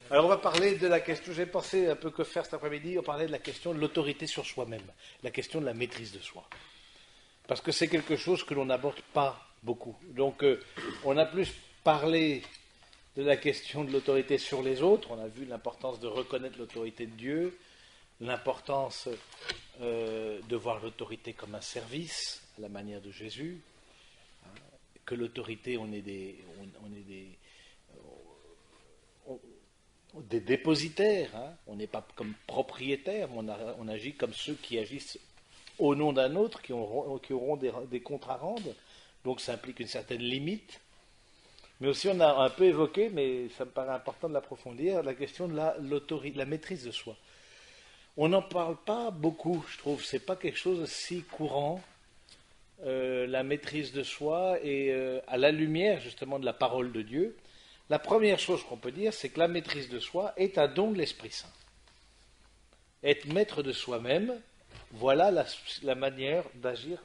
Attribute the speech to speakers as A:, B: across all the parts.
A: Alors on va parler de la question, j'ai pensé un peu que faire cet après-midi, on parlait de la question de l'autorité sur soi-même, la question de la maîtrise de soi. Parce que c'est quelque chose que l'on n'aborde pas beaucoup. Donc on a plus parlé de la question de l'autorité sur les autres, on a vu l'importance de reconnaître l'autorité de Dieu, l'importance de voir l'autorité comme un service, à la manière de Jésus, hein, que l'autorité, on est des dépositaires, hein, on n'est pas comme propriétaires, on agit comme ceux qui agissent au nom d'un autre, qui auront des comptes à rendre, donc ça implique une certaine limite. Mais aussi, on a un peu évoqué, mais ça me paraît important de l'approfondir, la question de la maîtrise de soi. On n'en parle pas beaucoup, je trouve. C'est pas quelque chose de si courant, la maîtrise de soi, et à la lumière justement de la parole de Dieu. La première chose qu'on peut dire, c'est que la maîtrise de soi est un don de l'Esprit Saint. Être maître de soi-même, voilà la manière d'agir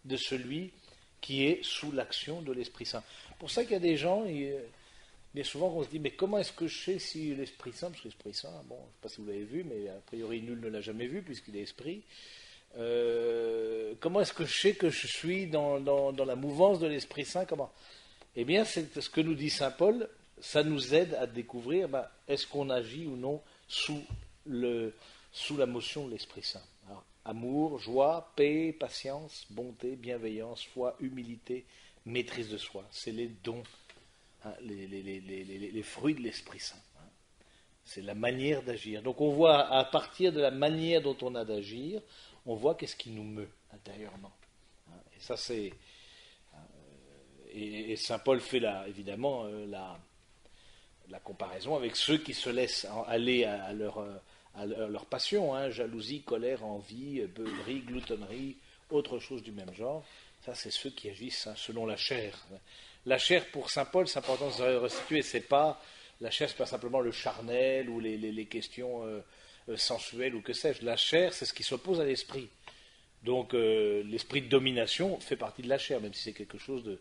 A: de celui qui est sous l'action de l'Esprit Saint. C'est pour ça qu'il y a des gens, bien souvent on se dit, mais comment est-ce que je sais si l'Esprit Saint, parce que l'Esprit Saint, bon, je ne sais pas si vous l'avez vu, mais a priori nul ne l'a jamais vu puisqu'il est esprit, comment est-ce que je sais que je suis dans la mouvance de l'Esprit Saint, comment? Eh bien, c'est ce que nous dit Saint Paul, ça nous aide à découvrir, est-ce qu'on agit ou non sous la motion de l'Esprit Saint. Alors, amour, joie, paix, patience, bonté, bienveillance, foi, humilité, maîtrise de soi. C'est les dons, hein, les fruits de l'Esprit Saint. Hein. C'est la manière d'agir. Donc on voit, à partir de la manière dont on a d'agir, on voit qu'est-ce qui nous meut intérieurement. Hein. Et ça, c'est... Et Saint Paul fait évidemment la comparaison avec ceux qui se laissent aller à leur passion, hein, jalousie, colère, envie, beuverie, gloutonnerie, autre chose du même genre. Ça, c'est ceux qui agissent, hein, selon la chair. La chair, pour Saint Paul, c'est important de se restituer. La chair, c'est pas simplement le charnel ou les questions sensuelles ou que sais-je. La chair, c'est ce qui s'oppose à l'esprit. Donc, l'esprit de domination fait partie de la chair, même si c'est quelque chose de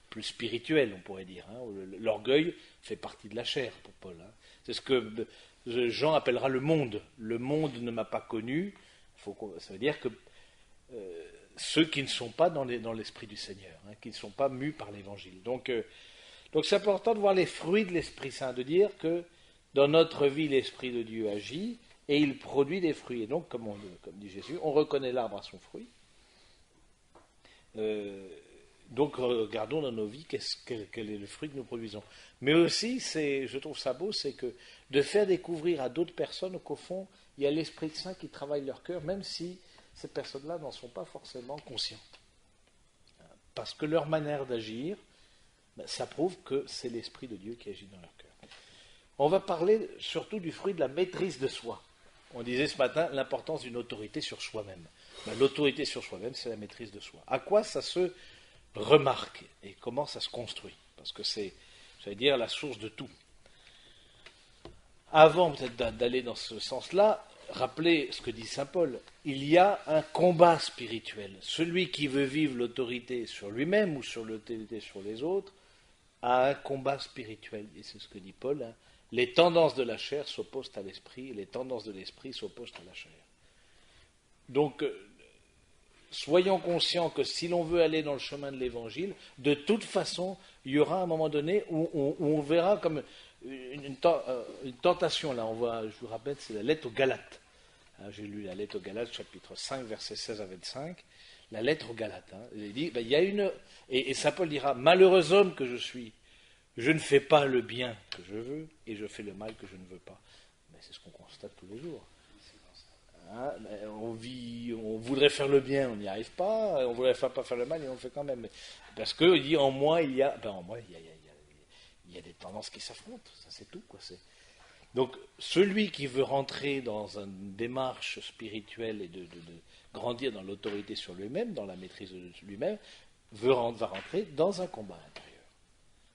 A: plus spirituel, on pourrait dire. Hein. L'orgueil fait partie de la chair pour Paul. Hein. C'est ce que Jean appellera le monde. Le monde ne m'a pas connu. Ça veut dire que ceux qui ne sont pas dans l'esprit du Seigneur, hein, qui ne sont pas mus par l'Évangile. Donc c'est important de voir les fruits de l'Esprit Saint, de dire que dans notre vie, l'Esprit de Dieu agit et il produit des fruits. Et donc, comme dit Jésus, on reconnaît l'arbre à son fruit. Donc regardons dans nos vies quel est le fruit que nous produisons. Mais aussi, je trouve ça beau, c'est que de faire découvrir à d'autres personnes qu'au fond, il y a l'Esprit Saint qui travaille leur cœur, même si ces personnes-là n'en sont pas forcément conscientes. Parce que leur manière d'agir, ça prouve que c'est l'Esprit de Dieu qui agit dans leur cœur. On va parler surtout du fruit de la maîtrise de soi. On disait ce matin l'importance d'une autorité sur soi-même. L'autorité sur soi-même, c'est la maîtrise de soi. À quoi ça se remarque et comment ça se construit? Parce que c'est, j'allais dire, la source de tout. Avant peut-être d'aller dans ce sens-là, rappelez ce que dit Saint Paul. Il y a un combat spirituel. Celui qui veut vivre l'autorité sur lui-même ou sur l'autorité sur les autres a un combat spirituel. Et c'est ce que dit Paul. Hein. Les tendances de la chair s'opposent à l'esprit et les tendances de l'esprit s'opposent à la chair. Donc, soyons conscients que si l'on veut aller dans le chemin de l'Évangile, de toute façon, il y aura un moment donné où on verra comme une tentation. Là, je vous rappelle, c'est la lettre aux Galates. Hein, j'ai lu la lettre aux Galates, chapitre 5, versets 16 à 25. La lettre aux Galates. Hein, il dit, il y a et Saint Paul dira, malheureux homme que je suis, je ne fais pas le bien que je veux et je fais le mal que je ne veux pas. Mais c'est ce qu'on constate tous les jours. Hein, on voudrait faire le bien, on n'y arrive pas, on voudrait pas faire le mal et on le fait quand même. Parce qu'il dit en moi, il y a des tendances qui s'affrontent, ça c'est tout. Quoi. Donc celui qui veut rentrer dans une démarche spirituelle et de grandir dans l'autorité sur lui-même, dans la maîtrise de lui-même, va rentrer dans un combat intérieur.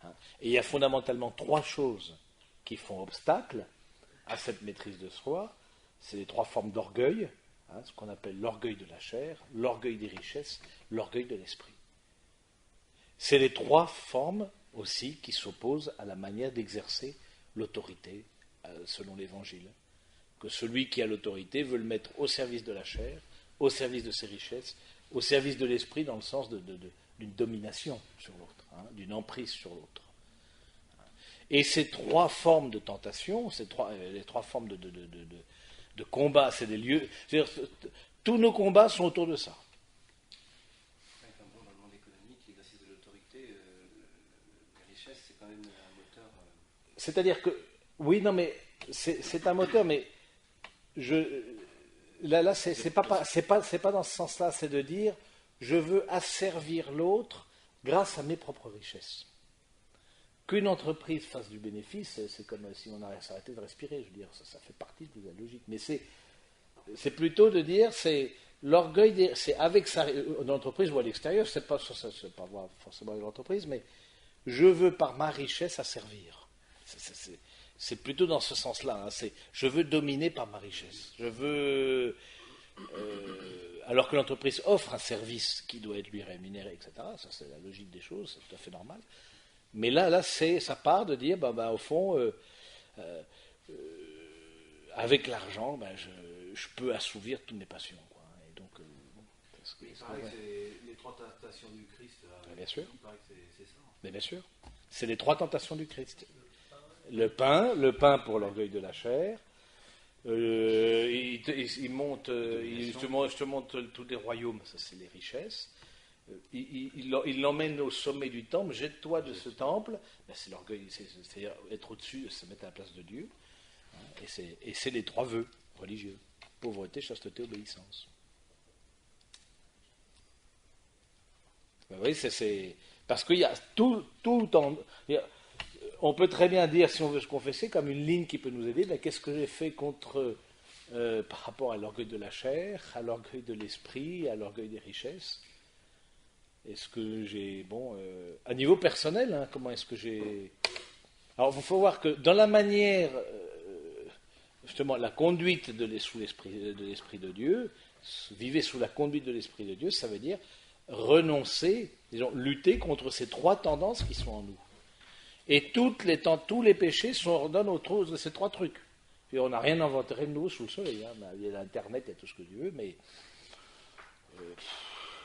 A: Hein. Et il y a fondamentalement trois choses qui font obstacle à cette maîtrise de soi. C'est les trois formes d'orgueil, hein, ce qu'on appelle l'orgueil de la chair, l'orgueil des richesses, l'orgueil de l'esprit. C'est les trois formes aussi qui s'opposent à la manière d'exercer l'autorité selon l'Évangile. Que celui qui a l'autorité veut le mettre au service de la chair, au service de ses richesses, au service de l'esprit, dans le sens d'une domination sur l'autre, d'une emprise sur l'autre. Et ces trois formes de tentation, les trois formes de combat, c'est des lieux. Tous nos combats sont autour de ça.
B: Dans le monde économique, l'exercice de l'autorité, la richesse, c'est quand même un moteur.
A: C'est-à-dire que, oui, non, mais c'est un moteur, mais là, c'est pas dans ce sens-là, c'est de dire, je veux asservir l'autre grâce à mes propres richesses. Qu'une entreprise fasse du bénéfice, c'est comme si on s'arrêtait de respirer, je veux dire, ça fait partie de la logique. Mais c'est plutôt de dire, c'est l'orgueil, c'est avec l'entreprise ou à l'extérieur, c'est pas forcément avec l'entreprise, mais je veux par ma richesse asservir. C'est plutôt dans ce sens-là. Je veux dominer par ma richesse. Je veux, alors que l'entreprise offre un service qui doit être lui rémunéré, etc. Ça, c'est la logique des choses, c'est tout à fait normal. Mais là, ça part de dire, au fond, avec l'argent, je peux assouvir toutes mes passions. Quoi. Et donc,
B: il paraît que c'est les trois tentations du Christ.
A: Bien sûr.
B: Il paraît que c'est ça.
A: Mais bien sûr. C'est les trois tentations du Christ. Le pain pour l'orgueil de la chair. Il te montre tous les royaumes, ça c'est les richesses. Il l'emmène au sommet du temple, jette-toi de ce temple, c'est l'orgueil, c'est-à-dire être au-dessus, se mettre à la place de Dieu. Et c'est les trois vœux religieux: pauvreté, chasteté, obéissance. Oui, c'est parce qu'il y a tout en. On peut très bien dire, si on veut se confesser, comme une ligne qui peut nous aider, qu'est-ce que j'ai fait par rapport à l'orgueil de la chair, à l'orgueil de l'esprit, à l'orgueil des richesses. Est-ce que j'ai, à niveau personnel, comment est-ce que j'ai... Alors, il faut voir que dans la manière, justement, la conduite sous l'esprit de Dieu, vivre sous la conduite de l'esprit de Dieu, ça veut dire renoncer, disons, lutter contre ces trois tendances qui sont en nous. Et tous les péchés sont ordonnés autour de ces trois trucs. Puis on n'a rien inventé de nouveau sous le soleil. Il y a l'Internet, il y a tout ce que tu veux, mais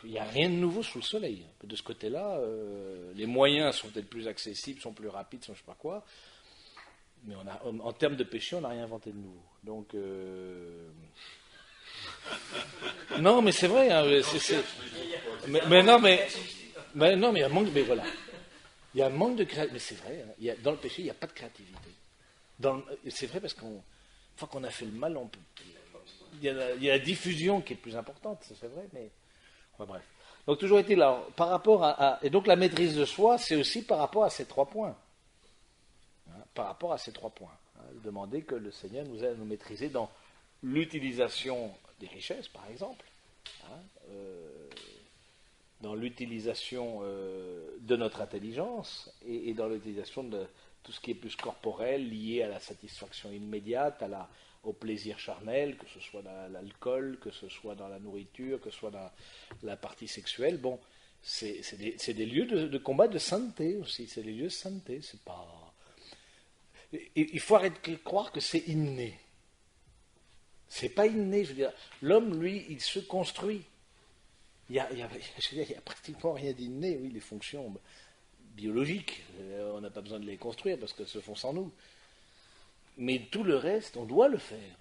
A: il n'y a rien de nouveau sous le soleil. De ce côté-là, les moyens sont peut-être plus accessibles, sont plus rapides, sont je ne sais pas quoi. Mais en termes de péché, on n'a rien inventé de nouveau. Donc, non, mais c'est vrai. Mais non, mais il y a un manque. Mais voilà. Il y a un manque de créativité, mais c'est vrai, dans le péché, il n'y a pas de créativité. C'est vrai parce une fois qu'on a fait le mal, il y a la diffusion qui est plus importante, c'est vrai, mais bref. Donc toujours est-il là, par rapport et donc la maîtrise de soi, c'est aussi par rapport à ces trois points. Par rapport à ces trois points. Demander que le Seigneur nous aide à nous maîtriser dans l'utilisation des richesses, par exemple. Dans l'utilisation de notre intelligence et dans l'utilisation de tout ce qui est plus corporel, lié à la satisfaction immédiate, au plaisir charnel, que ce soit dans l'alcool, que ce soit dans la nourriture, que ce soit dans la partie sexuelle. C'est des lieux de combat de sainteté aussi, c'est des lieux de sainteté, c'est pas... Il faut arrêter de croire que c'est inné. C'est pas inné, je veux dire. L'homme, lui, il se construit. Il n'y a pratiquement rien d'inné, oui, les fonctions biologiques, on n'a pas besoin de les construire parce qu'elles se font sans nous. Mais tout le reste, on doit le faire.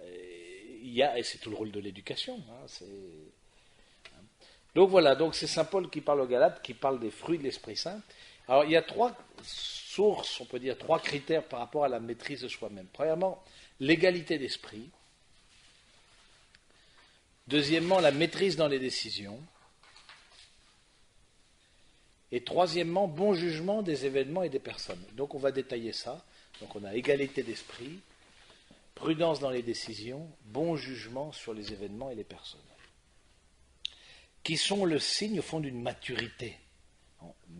A: Et c'est tout le rôle de l'éducation. Donc voilà, c'est Saint Paul qui parle aux Galates, qui parle des fruits de l'Esprit Saint. Alors il y a trois sources, on peut dire, trois critères par rapport à la maîtrise de soi-même. Premièrement, l'égalité d'esprit. Deuxièmement, la maîtrise dans les décisions. Et troisièmement, bon jugement des événements et des personnes. Donc on va détailler ça. Donc on a égalité d'esprit, prudence dans les décisions, bon jugement sur les événements et les personnes. Qui sont le signe au fond d'une maturité.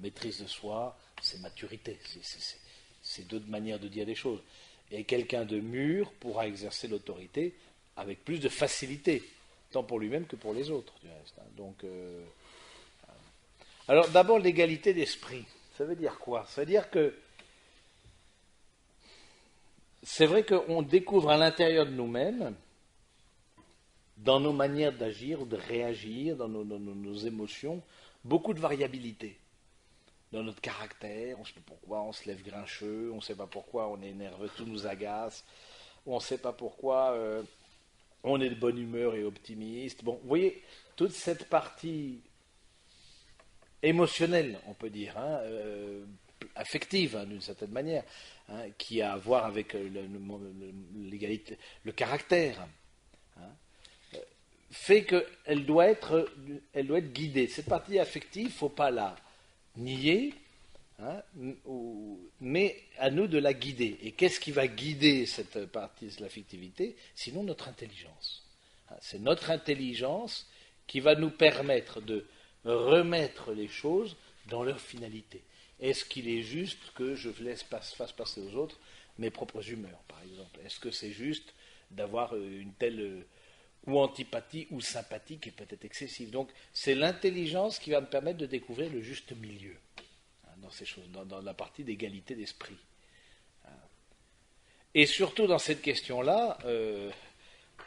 A: Maîtrise de soi, c'est maturité. C'est d'autres manières de dire les choses. Et quelqu'un de mûr pourra exercer l'autorité avec plus de facilité, tant pour lui-même que pour les autres, du reste. Donc, alors, d'abord, l'égalité d'esprit. Ça veut dire quoi? Ça veut dire que c'est vrai qu'on découvre à l'intérieur de nous-mêmes, dans nos manières d'agir, de réagir, dans nos émotions, beaucoup de variabilité. Dans notre caractère, on ne sait pas pourquoi on se lève grincheux, on ne sait pas pourquoi on est nerveux, tout nous agace, on ne sait pas pourquoi on est de bonne humeur et optimiste. Bon, vous voyez, toute cette partie émotionnelle, on peut dire, hein, affective, hein, d'une certaine manière, hein, qui a à voir avec l'égalité, le caractère, hein, fait qu'elle doit être guidée. Cette partie affective, il ne faut pas la nier, hein, mais à nous de la guider. Et qu'est-ce qui va guider cette partie de l'affectivité? Sinon notre intelligence. C'est notre intelligence qui va nous permettre de remettre les choses dans leur finalité. Est-ce qu'il est juste que je fasse passer aux autres mes propres humeurs, par exemple? Est-ce que c'est juste d'avoir une telle ou antipathie ou sympathie qui est peut-être excessive? Donc c'est l'intelligence qui va me permettre de découvrir le juste milieu, hein, dans ces choses, dans la partie d'égalité d'esprit. Et surtout dans cette question-là,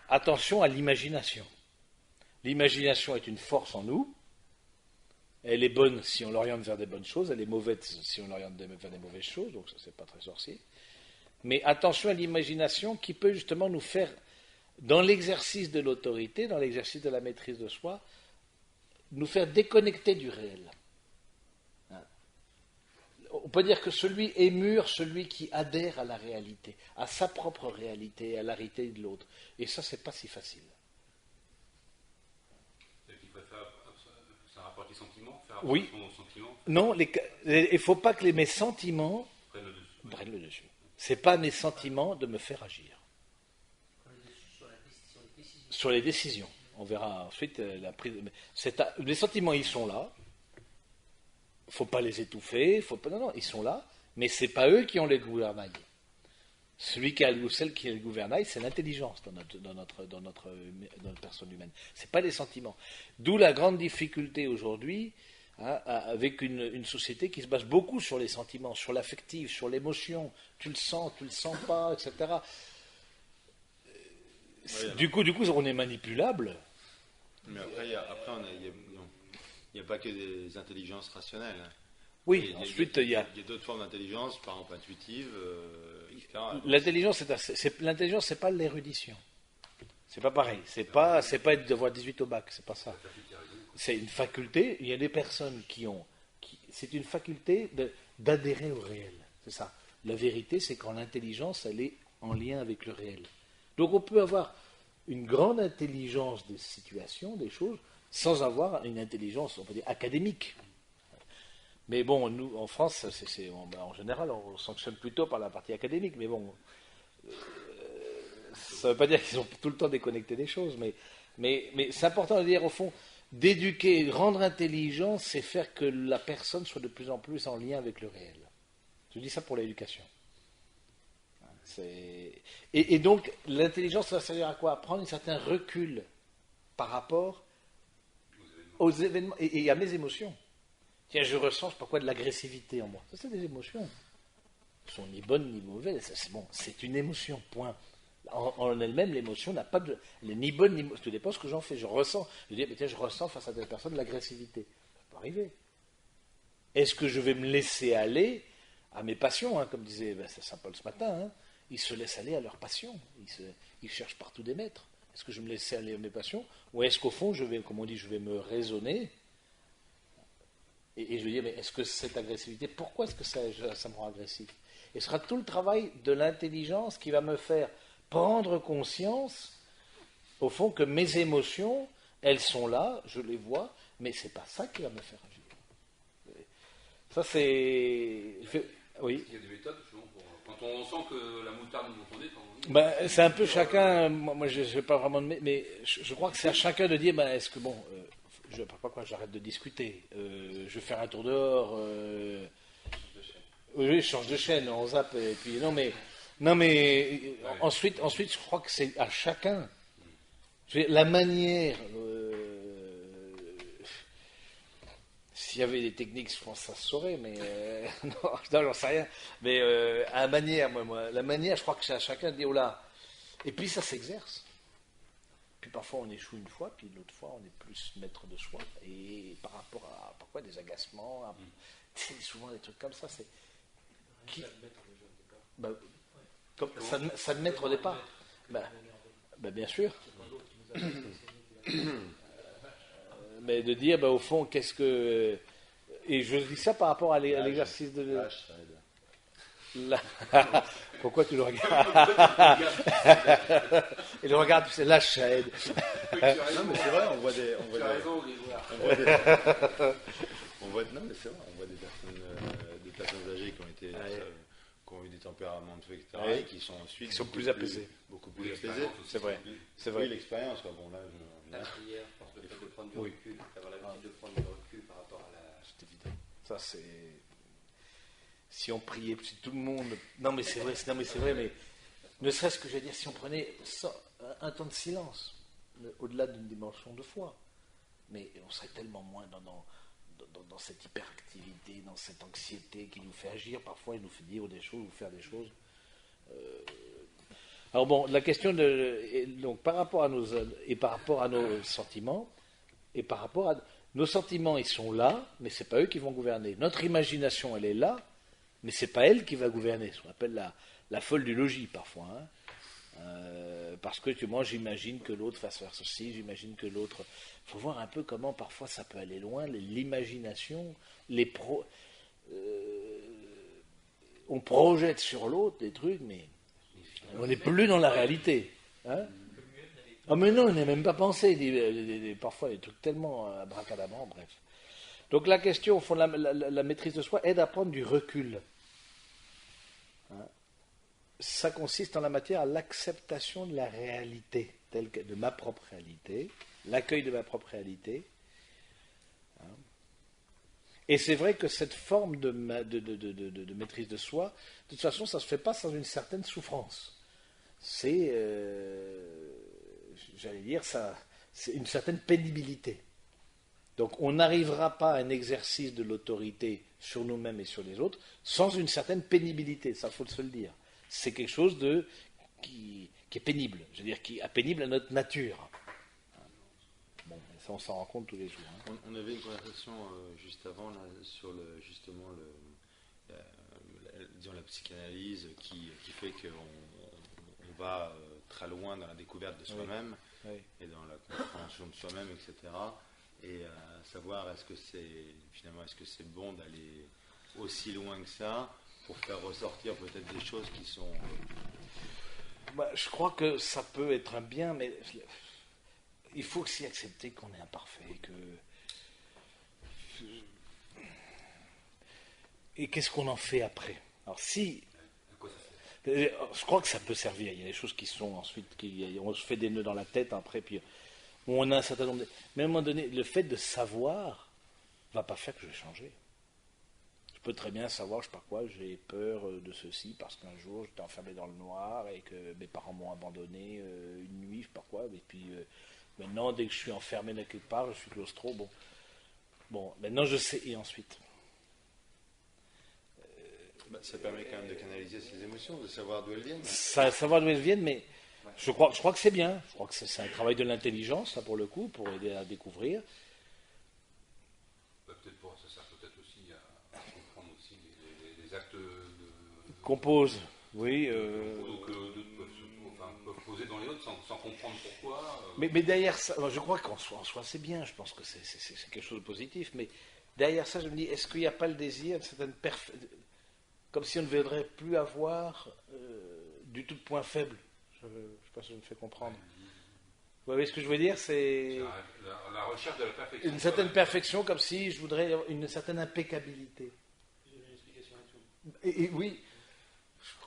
A: attention à l'imagination. L'imagination est une force en nous. Elle est bonne si on l'oriente vers des bonnes choses, elle est mauvaise si on l'oriente vers des mauvaises choses, donc ça c'est pas très sorcier. Mais attention à l'imagination qui peut justement nous faire, dans l'exercice de l'autorité, dans l'exercice de la maîtrise de soi, nous faire déconnecter du réel. On peut dire que celui est mûr, celui qui adhère à la réalité, à sa propre réalité, à la réalité de l'autre. Et ça, c'est pas si facile.
C: Ça rapporte les sentiments, faire
A: Oui.
C: attention aux sentiments.
A: Non, il ne faut pas que mes sentiments prennent le dessus. Ce n'est pas mes sentiments de me faire agir. Sur les décisions. On verra ensuite la prise. Les sentiments, ils sont là. Il ne faut pas les étouffer. Non, ils sont là. Mais ce n'est pas eux qui ont les gouvernails. Celle qui a le gouvernail, c'est l'intelligence dans notre personne humaine. Ce n'est pas les sentiments. D'où la grande difficulté aujourd'hui, hein, avec une société qui se base beaucoup sur les sentiments, sur l'affectif, sur l'émotion. Tu le sens pas, etc. Du coup, on est manipulable.
D: Mais après, il n'y a pas que des intelligences rationnelles. Hein.
A: Oui, ensuite, il y a
D: d'autres formes d'intelligence, par exemple intuitive, etc.
A: L'intelligence, l'intelligence, c'est pas l'érudition. C'est pas pareil. C'est pas d'avoir 18 au bac. C'est pas ça. C'est une faculté. Il y a des personnes c'est une faculté d'adhérer au réel. C'est ça. La vérité, c'est quand l'intelligence, elle est en lien avec le réel. Donc, on peut avoir une grande intelligence des situations, des choses, sans avoir une intelligence, on peut dire, académique. Mais bon, nous, en France, en général, on sanctionne plutôt par la partie académique. Mais bon, ça ne veut pas dire qu'ils sont tout le temps déconnectés des choses. Mais c'est important de dire, au fond, d'éduquer, rendre intelligent, c'est faire que la personne soit de plus en plus en lien avec le réel. Je dis ça pour l'éducation. Et donc, l'intelligence, ça va servir à quoi? À prendre un certain recul par rapport aux événements et à mes émotions. Tiens, je ressens, je sais pas quoi, de l'agressivité en moi. Ça, c'est des émotions. Elles sont ni bonnes ni mauvaises. C'est une émotion, point. En elle-même, l'émotion n'a pas elle n'est ni bonne ni mauvaise. Tout dépend de ce que j'en fais. Je ressens. Je dis, mais tiens, je ressens face à telle personne de l'agressivité. Ça peut arriver. Est-ce que je vais me laisser aller à mes passions, hein, comme disait Saint Paul ce matin, hein, ils se laissent aller à leurs passions. Ils cherchent partout des maîtres. Est-ce que je me laisse aller à mes passions? Ou est-ce qu'au fond, je vais me raisonner et je vais dire, mais est-ce que cette agressivité, pourquoi est-ce que ça me rend agressif? Et ce sera tout le travail de l'intelligence qui va me faire prendre conscience, au fond, que mes émotions, elles sont là, je les vois, mais c'est pas ça qui va me faire agir. Ça, c'est... Oui.
C: Il y a des méthodes, justement, quand on sent que la moutarde nous confondait,
A: Ben, c'est un peu chacun, moi je ne vais pas vraiment, mais je crois que c'est à chacun de dire, ben, est-ce que bon, je ne sais pas quoi, j'arrête de discuter, je vais faire un tour dehors, oui, je change de chaîne, on zappe, et puis non mais ensuite je crois que c'est à chacun, la manière, S'il y avait des techniques, je pense que ça se saurait, mais non, j'en sais rien. Mais à la manière, la manière, je crois que chacun dit, oh là. Et puis ça s'exerce. Puis parfois on échoue une fois, puis l'autre fois on est plus maître de soi. Et par rapport à parfois des agacements, c'est souvent des trucs comme ça. C'est bah, ça de mettre au départ. Bah, bien sûr. Mais de dire, au fond, qu'est-ce que. Et je dis ça par rapport à l'exercice de.
D: Lâche, ça aide.
A: Pourquoi tu le regardes? Et le regard, tu sais, lâche, ça aide.
D: Non, mais c'est vrai, on voit des.
C: Tu as raison, Grégoire.
D: Non, mais c'est vrai, on voit des personnes âgées qui ont été. Qui ont eu des tempéraments de feu, etc. Et qui sont ensuite.
A: Qui sont plus apaisés.
D: Beaucoup plus apaisés.
A: C'est vrai.
D: Oui, l'expérience, quoi. Bon, là,
B: La prière, je pense, le fait de prendre du recul, d'avoir l'habitude de prendre du recul par rapport à la.
A: C'est évident. Ça, c'est. Si on priait, si tout le monde. Non, mais c'est vrai, mais. Ne serait-ce que, je veux dire, si on prenait un temps de silence, au-delà d'une dimension de foi, mais on serait tellement moins dans cette hyperactivité, dans cette anxiété qui nous fait agir. Parfois, il nous fait dire des choses ou faire des choses. Alors bon, la question donc par rapport à nos sentiments et par rapport à nos sentiments, ils sont là, mais c'est pas eux qui vont gouverner. Notre imagination, elle est là, mais c'est pas elle qui va gouverner. Ce qu'on appelle la folle du logis parfois. Parce que moi, j'imagine que l'autre va se faire ceci, j'imagine que l'autre. Il faut voir un peu comment parfois ça peut aller loin. L'imagination, on projette sur l'autre des trucs, mais on n'est plus dans la réalité. Ah mais non, on n'est même pas pensé. Parfois, des trucs tellement abracadabrants, bref. Donc la question, au fond, la maîtrise de soi aide à prendre du recul. Ça consiste en la matière à l'acceptation de la réalité, de ma propre réalité, l'accueil de ma propre réalité. Et c'est vrai que cette forme de maîtrise de soi, de toute façon, ça ne se fait pas sans une certaine souffrance. C'est, j'allais dire, c'est une certaine pénibilité. Donc on n'arrivera pas à un exercice de l'autorité sur nous-mêmes et sur les autres sans une certaine pénibilité, ça faut se le dire. C'est quelque chose qui est pénible, je veux dire, qui est pénible à notre nature. Bon, ça on s'en rend compte tous les jours.
D: On avait une conversation juste avant là, sur justement disons la psychanalyse qui fait qu'on va très loin dans la découverte de soi-même et dans la compréhension de soi-même, etc. Et savoir est-ce que c'est bon d'aller aussi loin que ça pour faire ressortir peut-être des choses qui sont...
A: Je crois que ça peut être un bien, mais il faut aussi accepter qu'on est imparfait. Et qu'est-ce qu'on en fait après? Alors si... Je crois que ça peut servir. Il y a des choses qui sont ensuite... on se fait des nœuds dans la tête après, puis on a un certain nombre... Mais à un moment donné, le fait de savoir ne va pas faire que je vais changer. Je peux très bien savoir, je sais pas quoi, j'ai peur de ceci parce qu'un jour j'étais enfermé dans le noir et que mes parents m'ont abandonné une nuit, je sais pas quoi, et puis maintenant dès que je suis enfermé dans quelque part, je suis claustro, bon, maintenant je sais, et ensuite
D: ça permet quand même de canaliser ses émotions, de savoir d'où elles viennent.
A: Savoir d'où elles viennent, mais je crois que c'est bien, je crois que c'est un travail de l'intelligence, ça pour le coup, pour aider à découvrir.
C: Actes
A: qu'on pose, oui.
C: Peuvent poser dans les autres sans comprendre pourquoi.
A: Mais derrière ça, je crois qu'en soi c'est bien, je pense que c'est quelque chose de positif, mais derrière ça je me dis, est-ce qu'il n'y a pas le désir de certaine comme si on ne voudrait plus avoir du tout de point faible. Je ne sais pas si je me fais comprendre. Vous voyez ce que je veux dire? C'est
C: la recherche de la perfection.
A: Une certaine perfection, comme si je voudrais une certaine impeccabilité. Et oui.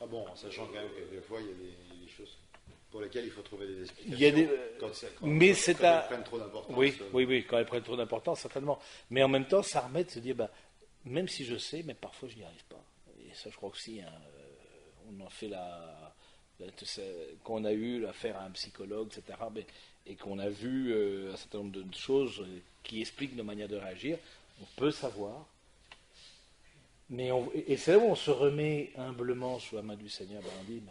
D: Ah bon, en sachant quand même que des fois il y a des choses pour lesquelles il faut trouver des explications.
A: Il y a mais c'est
D: quand elles prennent trop d'importance.
A: Oui, quand elles prennent trop d'importance, certainement. Mais en même temps, ça remet de se dire, même si je sais, mais parfois je n'y arrive pas. Et ça, je crois aussi, on en fait qu'on a eu l'affaire à un psychologue, etc., et qu'on a vu un certain nombre de choses qui expliquent nos manières de réagir. on peut savoir, et c'est là où on se remet humblement sous la main du Seigneur, on dit,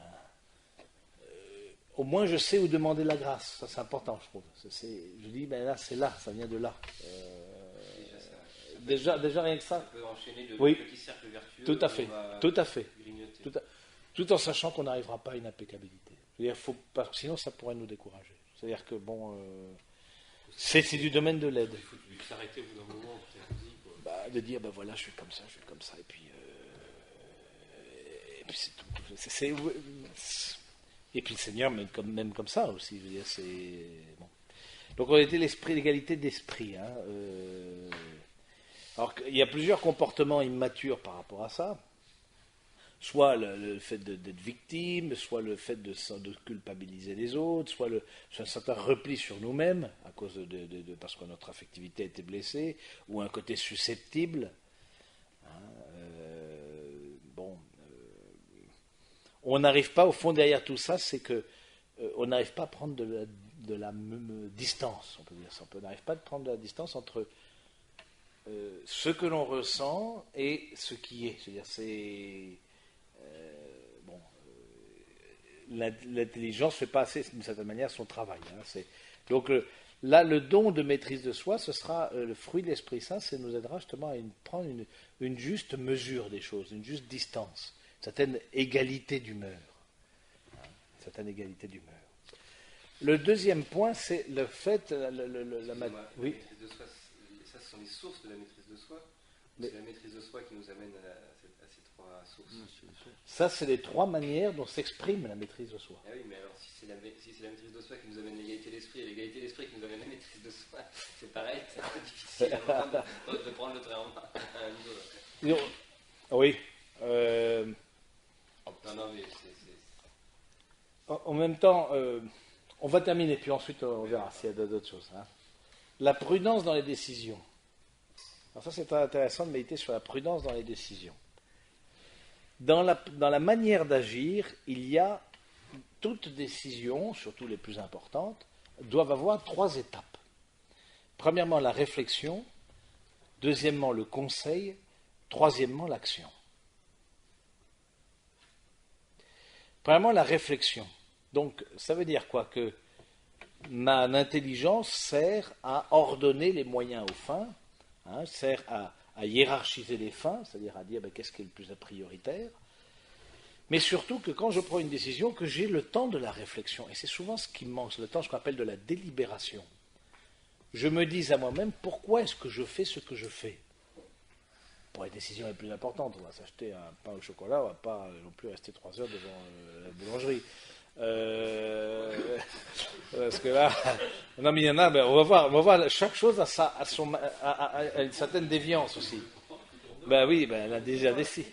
A: au moins je sais où demander la grâce, ça c'est important je trouve. Je dis, là c'est là, ça vient de là. Déjà rien que ça.
B: Ça peut enchaîner de
A: Oui.
B: petits cercles vertueux.
A: Tout à fait, tout à fait.
B: Grignoter.
A: Tout en sachant qu'on n'arrivera pas à une impeccabilité. Parce que sinon ça pourrait nous décourager. C'est-à-dire que c'est du domaine de l'aide.
C: Il faut s'arrêter au bout d'un moment,
A: De dire, voilà, je suis comme ça, et puis c'est tout. Et puis le Seigneur, même comme ça aussi, je veux dire, c'est... Bon. Donc on était l'égalité d'esprit. Alors il y a plusieurs comportements immatures par rapport à ça. Soit le fait d'être victime, soit le fait de culpabiliser les autres, soit un certain repli sur nous-mêmes, à cause parce que notre affectivité a été blessée, ou un côté susceptible. On n'arrive pas, au fond, derrière tout ça, c'est que on n'arrive pas à prendre de la distance, on peut dire ça. On n'arrive pas à prendre de la distance entre ce que l'on ressent et ce qui est. C'est-à-dire, l'intelligence ne fait pas assez, d'une certaine manière, son travail. Donc là, le don de maîtrise de soi, ce sera le fruit de l'Esprit Saint, ça nous aidera justement à prendre une juste mesure des choses, une juste distance, une certaine égalité d'humeur. Le deuxième point, c'est le fait...
B: Oui. La maîtrise de soi, ça, ce sont les sources de la maîtrise de soi. C'est la maîtrise de soi qui nous amène à ces trois sources.
A: Ça, c'est les trois manières dont s'exprime la maîtrise de soi.
B: Ah oui, mais alors si c'est la maîtrise de soi qui nous amène l'égalité d'esprit et l'égalité d'esprit qui nous amène la maîtrise de soi, c'est pareil, c'est un peu difficile de prendre le train en main à un niveau.
A: Oui.
B: Non, mais
A: En même temps, on va terminer, puis ensuite on verra s'il y a d'autres choses. La prudence dans les décisions. Alors ça, c'est très intéressant de méditer sur la prudence dans les décisions. Dans la manière d'agir, il y a toutes décisions, surtout les plus importantes, doivent avoir trois étapes. Premièrement, la réflexion. Deuxièmement, le conseil. Troisièmement, l'action. Premièrement, la réflexion. Donc, ça veut dire quoi? Que ma intelligence sert à ordonner les moyens aux fins, sert à hiérarchiser les fins, c'est-à-dire à dire qu'est-ce qui est le plus prioritaire, mais surtout que quand je prends une décision, que j'ai le temps de la réflexion, et c'est souvent ce qui me manque, le temps ce qu'on appelle de la délibération. Je me dis à moi-même, pourquoi est-ce que je fais ce que je fais? Pour les décisions les plus importantes, on va s'acheter un pain au chocolat, on ne va pas non plus rester 3 heures devant la boulangerie. Parce que là, non mais il y en a, on va voir, chaque chose a une certaine déviance aussi. Oui, elle a déjà décidé.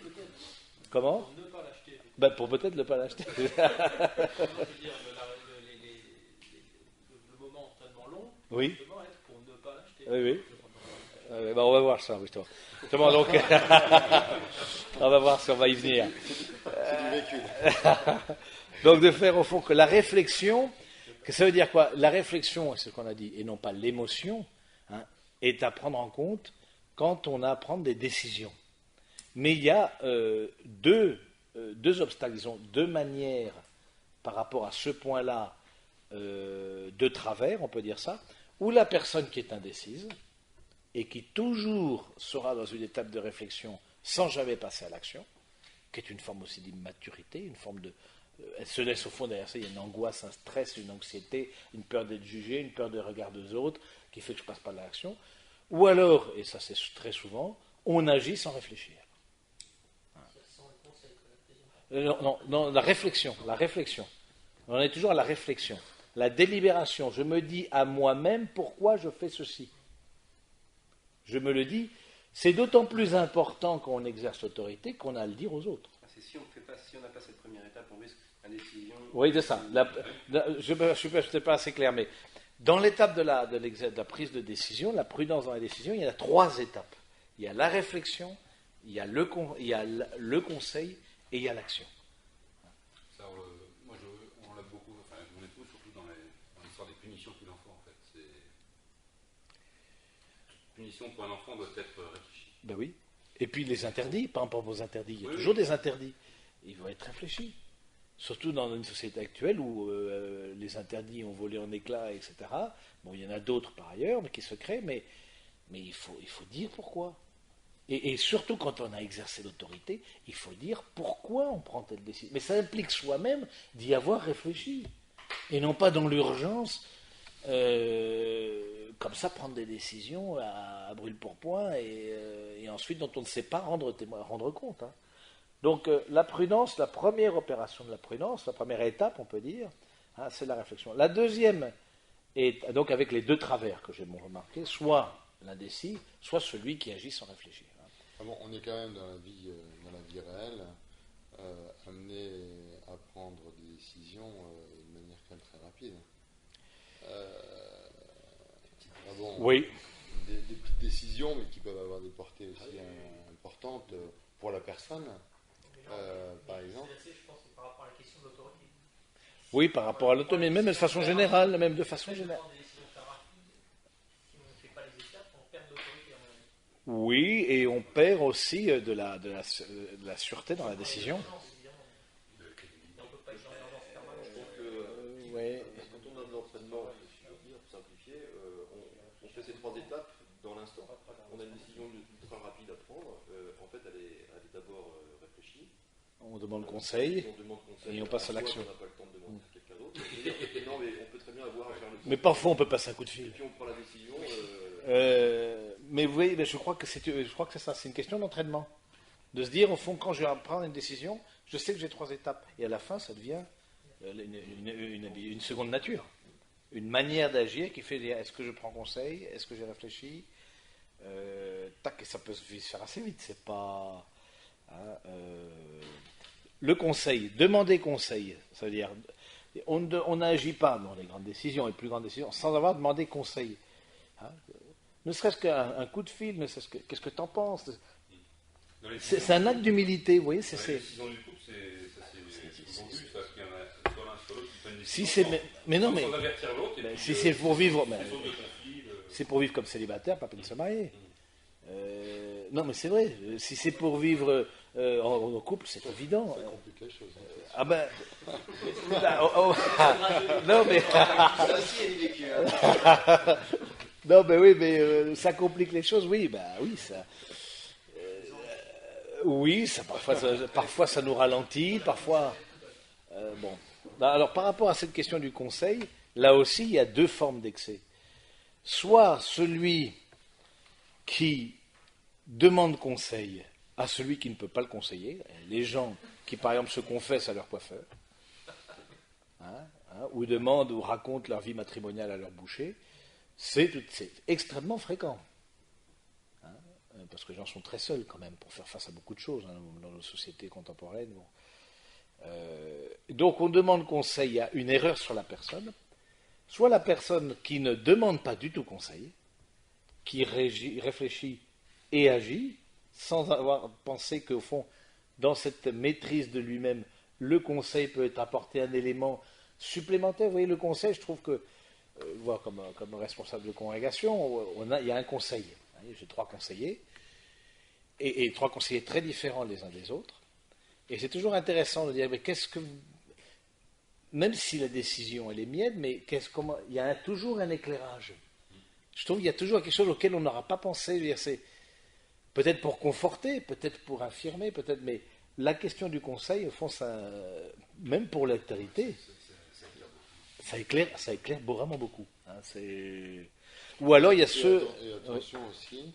A: Comment? Pour ne pas l'acheter. Pour peut-être ne pas l'acheter.
E: Je veux dire, le moment tellement long,
A: oui.
E: justement, être pour ne pas l'acheter.
A: Oui. On va voir ça, justement. Donc, on va voir si on va y venir.
D: C'est du vécu.
A: Donc de faire au fond que la réflexion, que ça veut dire quoi? La réflexion, c'est ce qu'on a dit, et non pas l'émotion, est à prendre en compte quand on a à prendre des décisions. Mais il y a deux obstacles, disons, deux manières par rapport à ce point-là de travers, on peut dire ça, où la personne qui est indécise et qui toujours sera dans une étape de réflexion sans jamais passer à l'action, qui est une forme aussi d'immaturité, une forme de... Elle se laisse au fond derrière ça, il y a une angoisse, un stress, une anxiété, une peur d'être jugé, une peur de regard des autres, qui fait que je ne passe pas à l'action. Ou alors, et ça c'est très souvent, on agit sans réfléchir. Non, la réflexion. On en est toujours à la réflexion. La délibération, je me dis à moi-même pourquoi je fais ceci. Je me le dis, c'est d'autant plus important quand on exerce l'autorité qu'on a à le dire aux autres.
B: Si on n'a pas cette première étape, on risque indécision.
A: Oui, c'est ça. Je ne suis peut-être pas assez clair, mais dans l'étape de la prise de décision, la prudence dans la décision, il y a 3 étapes. Il y a la réflexion, il y a le conseil et il y a l'action.
C: Ça, moi, on l'a beaucoup, enfin, on est tous, surtout dans l'histoire des punitions qu'il en faut, en fait. punition pour un enfant doit être réfléchie.
A: Ben oui. Et puis les interdits, par rapport aux interdits, il y a
C: Oui,
A: toujours des interdits. Ils vont être réfléchis. Surtout dans une société actuelle où les interdits ont volé en éclats, etc. Bon, il y en a d'autres par ailleurs, mais qui se créent, mais il faut dire pourquoi. Et surtout quand on a exercé l'autorité, il faut dire pourquoi on prend telle décision. Mais ça implique soi-même d'y avoir réfléchi. Et non pas dans l'urgence, comme ça, prendre des décisions à brûle-pourpoint et ensuite dont on ne sait pas rendre compte. Hein. Donc la prudence, la première opération de la prudence, la première étape, on peut dire, hein, c'est la réflexion. La deuxième est donc avec les deux travers que j'ai remarqué, soit l'indécis, soit celui qui agit sans réfléchir.
F: Ah bon, on est quand même dans la vie réelle, amené à prendre des décisions de manière quand même très rapide. Ah bon,
A: Oui.
F: Des petites décisions, mais qui peuvent avoir des portées aussi importantes pour la personne, par exemple.
E: Je pense que c'est par rapport à la question de l'autorité.
A: Oui, par rapport à l'autonomie, même de façon générale, même de façon générale.
E: Prendre des décisions très rapides, si on ne fait pas les étapes, on perd d'autorité.
A: Oui, et on perd aussi de la sûreté dans la décision.
E: Et on ne peut pas être dans l'urgence permanente.
G: Je trouve que
A: Ouais.
G: quand on a de l'entraînement, si je veux dire, pour simplifier, on fait ces trois étapes dans l'instant. On a une décision ultra rapide à prendre. En fait, elle est d'abord réfléchie.
A: On demande conseil.
G: On demande conseil.
A: Et on passe à
G: Soit
A: l'action.
G: On n'a pas le temps de demander à quelqu'un d'autre. Non, mais on peut très bien avoir à faire le
A: Mais parfois on peut passer un coup de
G: Et
A: fil.
G: puis on prend la décision.
A: Mais vous voyez, je crois que c'est ça, c'est une question d'entraînement. De se dire, au fond, quand je vais prendre une décision, je sais que j'ai trois étapes. Et à la fin, ça devient une seconde nature. Une manière d'agir qui fait, est-ce que je prends conseil? Est-ce que j'ai réfléchi? Tac, et ça peut se faire assez vite. C'est pas... hein, le conseil, demander conseil, ça veut dire, on n'agit pas dans les grandes décisions, les plus grandes décisions, sans avoir demandé conseil. Hein, ne serait-ce qu'un coup de fil, qu'est-ce que tu en penses? C'est un acte d'humilité, vous voyez.
C: Dans les décisions du couple, c'est souvent vu, ça, qu'il y en a soit l'un soit l'autre qui prennent une
A: Si
C: décision
A: c'est, mais non, mais
C: sans avertir l'autre. et puis,
A: si c'est pour vivre,
C: c'est source de conflit,
A: c'est pour vivre comme célibataire, pas peine de se marier. Non, mais c'est vrai. Si c'est pour vivre en couple, c'est évident.
F: Ça complique les choses.
A: Ah ben, non mais,
G: Ça aussi, il est vécu.
A: non mais oui, mais ça complique les choses. Oui, bah oui, ça. Oui, ça parfois ça nous ralentit, parfois. Bon. Alors par rapport à cette question du conseil, là aussi il y a deux formes d'excès. Soit celui qui demande conseil à celui qui ne peut pas le conseiller, les gens qui par exemple se confessent à leur coiffeur, ou demandent ou racontent leur vie matrimoniale à leur boucher, c'est extrêmement fréquent. Parce que les gens sont très seuls quand même pour faire face à beaucoup de choses dans nos sociétés contemporaines. Bon. Donc on demande conseil à une erreur sur la personne, soit la personne qui ne demande pas du tout conseil, qui réfléchit et agit, sans avoir pensé qu'au fond, dans cette maîtrise de lui-même, le conseil peut apporter un élément supplémentaire. Vous voyez, le conseil, je trouve que, voir comme responsable de congrégation, il y a un conseil. J'ai trois conseillers, et trois conseillers très différents les uns des autres. Et c'est toujours intéressant de dire, mais même si la décision elle est mienne, mais il y a toujours un éclairage. Je trouve qu'il y a toujours quelque chose auquel on n'aura pas pensé. C'est peut-être pour conforter, peut-être pour affirmer, peut-être, mais la question du conseil, au fond, même pour l'autorité, ça éclaire vraiment beaucoup. Ou alors il y a
F: Et attention aussi,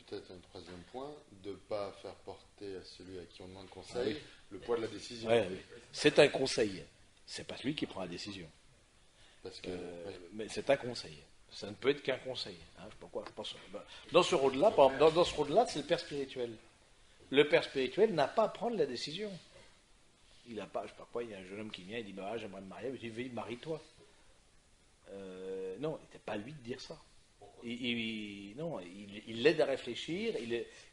F: peut-être un troisième point, de ne pas faire porter à celui à qui on demande conseil le poids de la décision.
A: Ouais, oui. C'est un conseil. C'est pas lui qui prend la décision.
F: Parce que,
A: Mais c'est un conseil. Ça ne peut être qu'un conseil. Pourquoi je pense, dans ce rôle-là, dans ce rôle-là, c'est le père spirituel. Le père spirituel n'a pas à prendre la décision. Il n'a pas, je sais pas quoi, il y a un jeune homme qui vient, il dit j'aimerais me marier, il dit marie-toi. Non, il n'était pas à lui de dire ça. Il l'aide à réfléchir,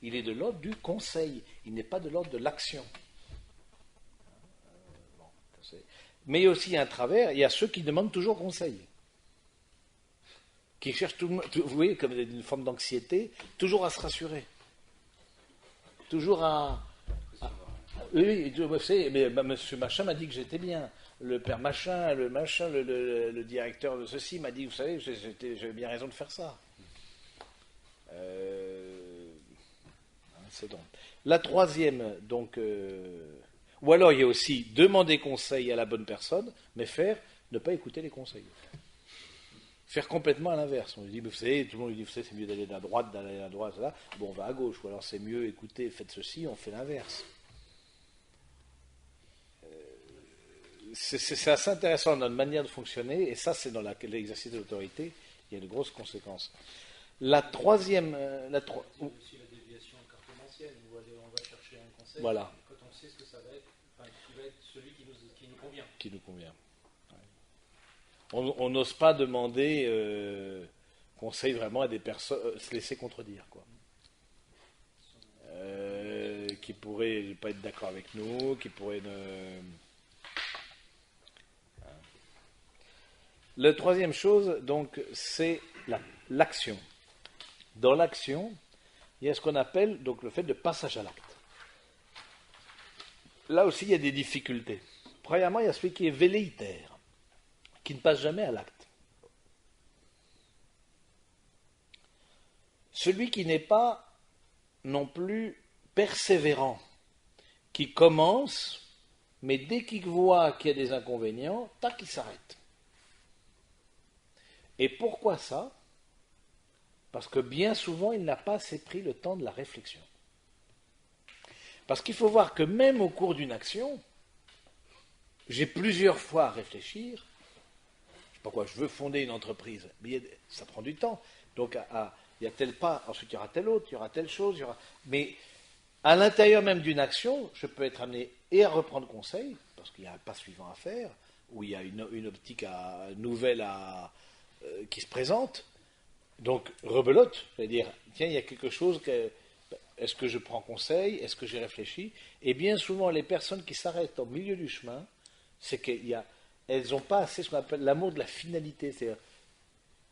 A: il est de l'ordre du conseil, il n'est pas de l'ordre de l'action. Mais il y a aussi un travers, il y a ceux qui demandent toujours conseil. qui cherche vous voyez, comme une forme d'anxiété, toujours à se rassurer. Toujours oui, vous savez, mais monsieur machin m'a dit que j'étais bien. Le père machin, le directeur de ceci m'a dit, vous savez, j'avais bien raison de faire ça. C'est donc. La troisième, donc, ou alors il y a aussi demander conseil à la bonne personne, mais ne pas écouter les conseils. Faire complètement à l'inverse. On lui dit, vous savez, tout le monde lui dit, vous savez, c'est mieux d'aller à droite, là. Bon, on va à gauche. Ou alors c'est mieux, écoutez, faites ceci, on fait l'inverse. C'est assez intéressant dans notre manière de fonctionner, et ça, c'est dans l'exercice de l'autorité, il y a de grosses conséquences. La troisième.
H: aussi la déviation cartomancienne, où on va chercher un conseil,
A: voilà.
H: Quand on sait ce que ça va être, qui va être celui qui nous convient.
A: Qui nous convient. On n'ose pas demander conseil vraiment à des personnes, se laisser contredire, quoi. Qui pourraient ne pas être d'accord avec nous, qui pourraient ne... La troisième chose, donc, c'est l'action. Dans l'action, il y a ce qu'on appelle donc le fait de passage à l'acte. Là aussi, il y a des difficultés. Premièrement, il y a celui qui est velléitaire, qui ne passe jamais à l'acte. Celui qui n'est pas non plus persévérant, qui commence, mais dès qu'il voit qu'il y a des inconvénients, tac, il s'arrête. Et pourquoi ça ? Parce que bien souvent, il n'a pas assez pris le temps de la réflexion. Parce qu'il faut voir que même au cours d'une action, j'ai plusieurs fois à réfléchir. Je sais pas quoi, je veux fonder une entreprise, mais ça prend du temps. Donc, il y a tel pas, ensuite il y aura tel autre, il y aura telle chose, mais à l'intérieur même d'une action, je peux être amené et à reprendre conseil, parce qu'il y a un pas suivant à faire, ou il y a une optique nouvelle qui se présente. Donc, rebelote, c'est-à-dire, tiens, il y a quelque chose, est-ce que je prends conseil, est-ce que j'ai réfléchi ? Et bien souvent, les personnes qui s'arrêtent au milieu du chemin, c'est qu'elles n'ont pas assez ce qu'on appelle l'amour de la finalité, c'est-à-dire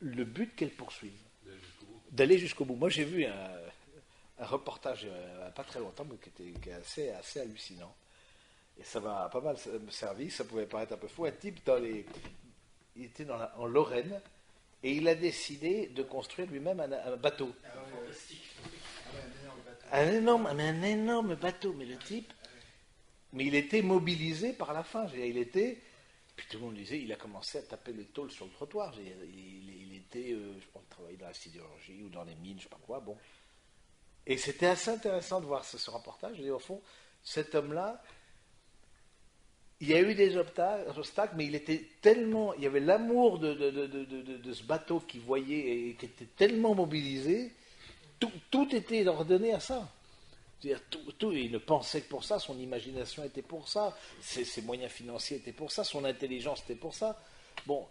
A: le but qu'elles poursuivent, d'aller jusqu'au bout. Moi, j'ai vu un reportage, il n'y a pas très longtemps, mais qui est assez hallucinant. Et ça m'a pas mal servi, ça pouvait paraître un peu fou. Un type, il était en Lorraine, et il a décidé de construire lui-même un bateau. Un énorme bateau. Mais le type, mais il était mobilisé par la faim. Puis tout le monde disait, il a commencé à taper les tôles sur le trottoir. Il était, je pense, travaillait dans la sidérurgie ou dans les mines, je ne sais pas quoi. Bon. Et c'était assez intéressant de voir ce reportage. Je dis, au fond, cet homme-là, il y a eu des obstacles, mais il y avait l'amour de ce bateau qu'il voyait et qui était tellement mobilisé, tout était ordonné à ça. C'est-à-dire, il ne pensait que pour ça, son imagination était pour ça, ses moyens financiers étaient pour ça, son intelligence était pour ça. Bon,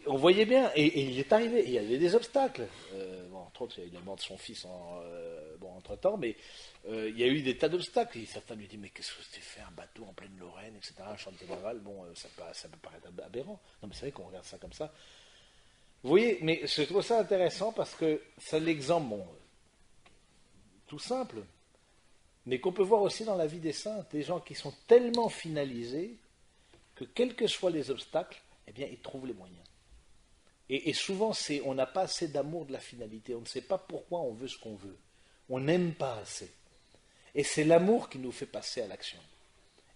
A: on voyait bien, et il est arrivé, il y avait des obstacles. Entre autres, il y a eu la mort de son fils entre-temps, mais il y a eu des tas d'obstacles. Et certains lui disent, mais qu'est-ce que c'était fait un bateau en pleine Lorraine, etc., un champ de naval, ça peut paraître aberrant. Non, mais c'est vrai qu'on regarde ça comme ça. Vous voyez, mais je trouve ça intéressant parce que c'est l'exemple, tout simple, mais qu'on peut voir aussi dans la vie des saints, des gens qui sont tellement finalisés que quels que soient les obstacles, eh bien, ils trouvent les moyens. Et souvent, on n'a pas assez d'amour de la finalité. On ne sait pas pourquoi on veut ce qu'on veut. On n'aime pas assez. Et c'est l'amour qui nous fait passer à l'action.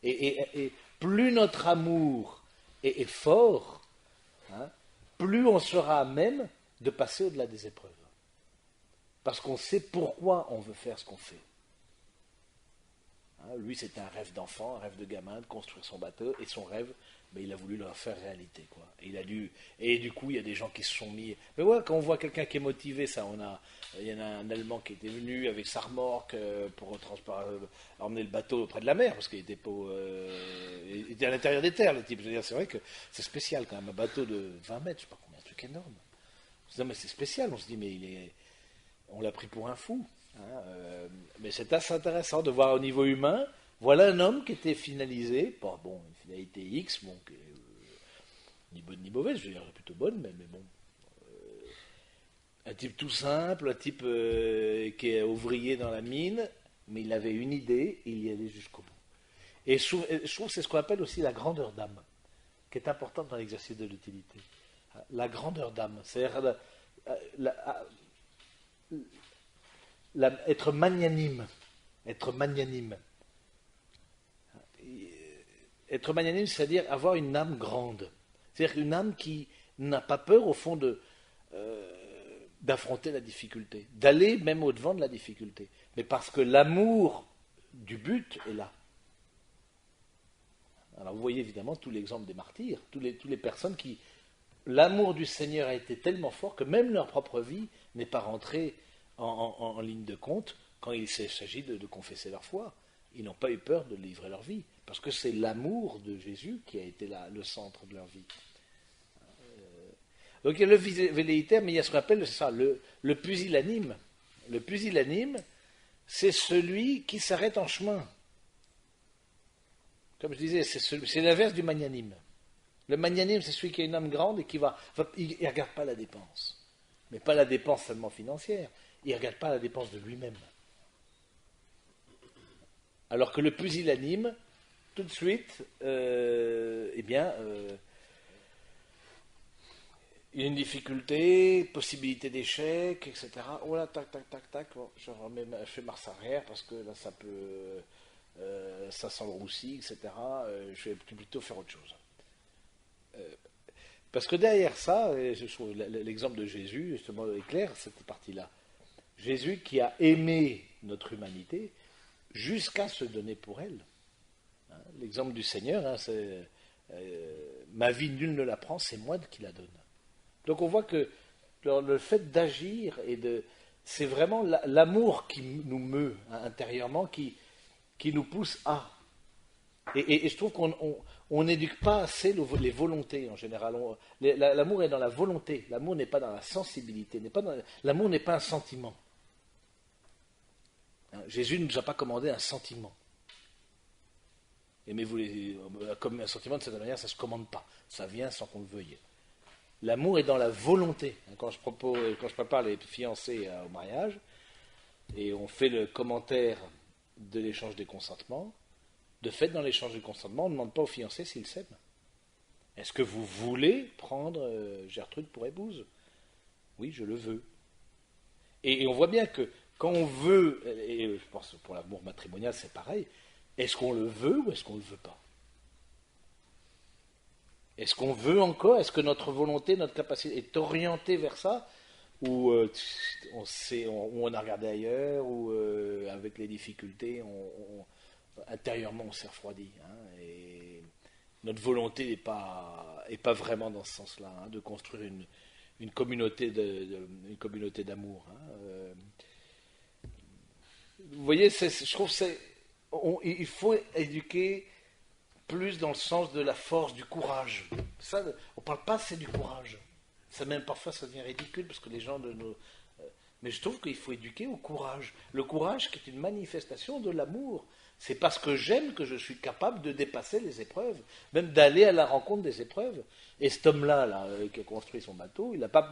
A: Et plus notre amour est fort, plus on sera à même de passer au-delà des épreuves. Parce qu'on sait pourquoi on veut faire ce qu'on fait. Lui, c'était un rêve d'enfant, un rêve de gamin, de construire son bateau, et son rêve, il a voulu le faire réalité, quoi. Et du coup, il y a des gens qui se sont mis. Mais ouais, quand on voit quelqu'un qui est motivé, il y en a un Allemand qui était venu avec sa remorque pour emmener le bateau auprès de la mer, parce qu'il était il était à l'intérieur des terres, le type. Je veux dire, c'est vrai que c'est spécial quand même, un bateau de 20 mètres, je sais pas combien, un truc énorme. Non, mais c'est spécial. On se dit, mais on l'a pris pour un fou. Mais c'est assez intéressant de voir au niveau humain. Voilà un homme qui était finalisé, une finalité X, ni bonne ni mauvaise, je veux dire plutôt bonne, mais bon. Un type tout simple, un type qui est ouvrier dans la mine, mais il avait une idée et il y allait jusqu'au bout. Et je trouve que c'est ce qu'on appelle aussi la grandeur d'âme, qui est importante dans l'exercice de l'utilité. La grandeur d'âme, c'est-à-dire être magnanime. Être magnanime. Être magnanime, c'est-à-dire avoir une âme grande. C'est-à-dire une âme qui n'a pas peur, au fond, d'affronter la difficulté, d'aller même au-devant de la difficulté. Mais parce que l'amour du but est là. Alors vous voyez évidemment tout l'exemple des martyrs, toutes les personnes qui... L'amour du Seigneur a été tellement fort que même leur propre vie n'est pas rentrée en ligne de compte quand il s'agit de confesser leur foi. Ils n'ont pas eu peur de livrer leur vie, parce que c'est l'amour de Jésus qui a été le centre de leur vie. Donc il y a le velléitaire, mais il y a ce qu'on appelle ça, le pusillanime. Le pusillanime, c'est celui qui s'arrête en chemin. Comme je disais, c'est l'inverse du magnanime. Le magnanime, c'est celui qui a une âme grande et qui il ne regarde pas la dépense. Mais pas la dépense seulement financière. Il ne regarde pas la dépense de lui-même. Alors que le pusillanime, tout de suite, il y a une difficulté, possibilité d'échec, etc. Oh là, tac, tac, tac, tac. Bon, je fais marche arrière parce que là, ça peut... ça sent le roussi, etc. Je vais plutôt faire autre chose. Parce que derrière ça, je trouve l'exemple de Jésus, justement, est clair, cette partie-là. Jésus qui a aimé notre humanité jusqu'à se donner pour elle. Hein, l'exemple du Seigneur, c'est ma vie, nul ne la prend, c'est moi qui la donne. Donc on voit que le fait d'agir, c'est vraiment l'amour qui nous meut intérieurement, qui nous pousse à. Et je trouve qu'on n'éduque pas assez les volontés en général. L'amour est dans la volonté, l'amour n'est pas dans la sensibilité, l'amour n'est pas un sentiment. Hein, Jésus ne nous a pas commandé un sentiment. Aimez-vous comme un sentiment, de cette manière, ça ne se commande pas, ça vient sans qu'on le veuille. L'amour est dans la volonté. Quand je prépare les fiancés au mariage, et on fait le commentaire de l'échange des consentements, de fait, dans l'échange des consentements, on ne demande pas aux fiancés s'ils s'aiment. Est-ce que vous voulez prendre Gertrude pour épouse? Oui, je le veux. Et on voit bien que quand on veut, et je pense pour l'amour matrimonial c'est pareil, est-ce qu'on le veut ou est-ce qu'on ne le veut pas? Est-ce qu'on veut encore? Est-ce que notre volonté, notre capacité est orientée vers ça? Ou on a regardé ailleurs, ou avec les difficultés, intérieurement on s'est refroidi. Hein, et notre volonté n'est pas vraiment dans ce sens-là, hein, de construire une communauté d'amour. Hein, vous voyez, je trouve il faut éduquer plus dans le sens de la force, du courage. Ça, on ne parle pas assez du courage. Ça même parfois ça devient ridicule parce que les gens mais je trouve qu'il faut éduquer au courage. Le courage qui est une manifestation de l'amour. C'est parce que j'aime que je suis capable de dépasser les épreuves, même d'aller à la rencontre des épreuves. Et cet homme-là, qui a construit son bateau, il n'a pas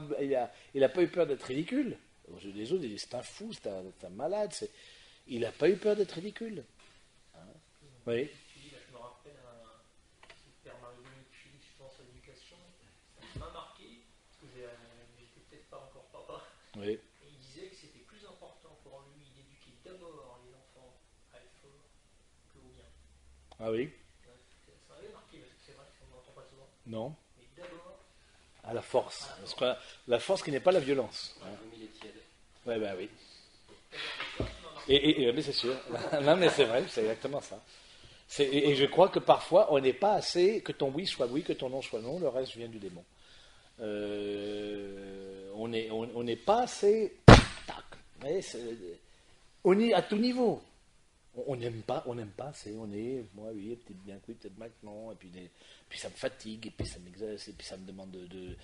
A: eu peur d'être ridicule. Les autres, ils disent c'est un fou, c'est un malade. Il n'a pas eu peur d'être ridicule. Hein? Oui.
E: Je me rappelle un père Marie-Dominique Philippe, je pense à l'éducation, ça m'a marqué, parce que j'étais peut-être pas encore papa.
A: Oui.
E: Et il disait que c'était plus important pour lui d'éduquer d'abord les enfants à être forts qu'au bien.
A: Ah oui.
E: Ça m'avait marqué, parce que c'est vrai qu'on n'entend pas souvent.
A: Non.
E: Mais d'abord.
A: À la force. Parce que la force qui n'est pas la violence.
B: Hein. Il est tiède.
A: Ouais, ben oui. Mais c'est sûr. Non, mais c'est vrai, c'est exactement ça. Et je crois que parfois, on n'est pas assez, que ton oui soit oui, que ton non soit non, le reste vient du démon. On n'est pas assez... à tout niveau. On n'aime pas assez, moi oui, peut-être bien que oui, peut-être mal que non, et puis ça me fatigue, et puis ça m'exerce, et puis ça me demande de...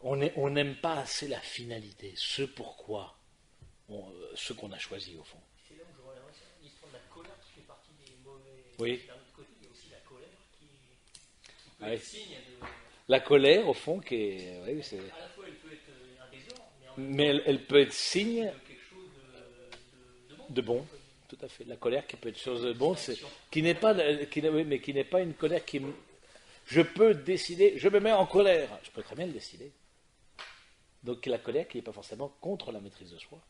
A: On n'aime pas assez la finalité, ce pourquoi, ce qu'on a choisi au fond.
E: C'est là où je reviendrai sur l'histoire de la colère qui fait partie des mauvais...
A: Oui.
E: D'un autre côté, il y a aussi la colère qui peut être signe
A: La colère, au fond, qui est... Oui, c'est...
E: À la fois, elle peut être un désordre,
A: Mais elle peut être signe
E: de quelque chose de bon.
A: de bon. Tout à fait. La colère qui peut être chose de bon, qui n'est pas, oui, mais qui n'est pas une colère qui... Je peux décider, je me mets en colère. Je peux très bien le décider. Donc la colère qui n'est pas forcément contre la maîtrise de soi.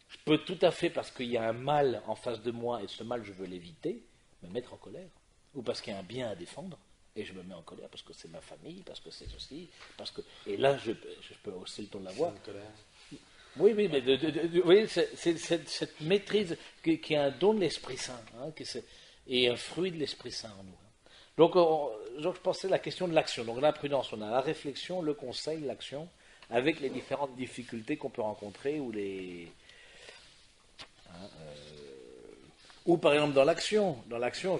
A: Je peux tout à fait, parce qu'il y a un mal en face de moi et ce mal je veux l'éviter, me mettre en colère. Ou parce qu'il y a un bien à défendre et je me mets en colère parce que c'est ma famille, parce que c'est ceci, parce que... Et là, je peux hausser le ton de la voix. Oui, mais vous voyez, c'est cette maîtrise qui est un don de l'Esprit Saint, hein, et un fruit de l'Esprit Saint en nous. Donc je pensais à la question de l'action. Donc la prudence, on a la réflexion, le conseil, l'action, avec les différentes difficultés qu'on peut rencontrer ou les... ou par exemple dans l'action,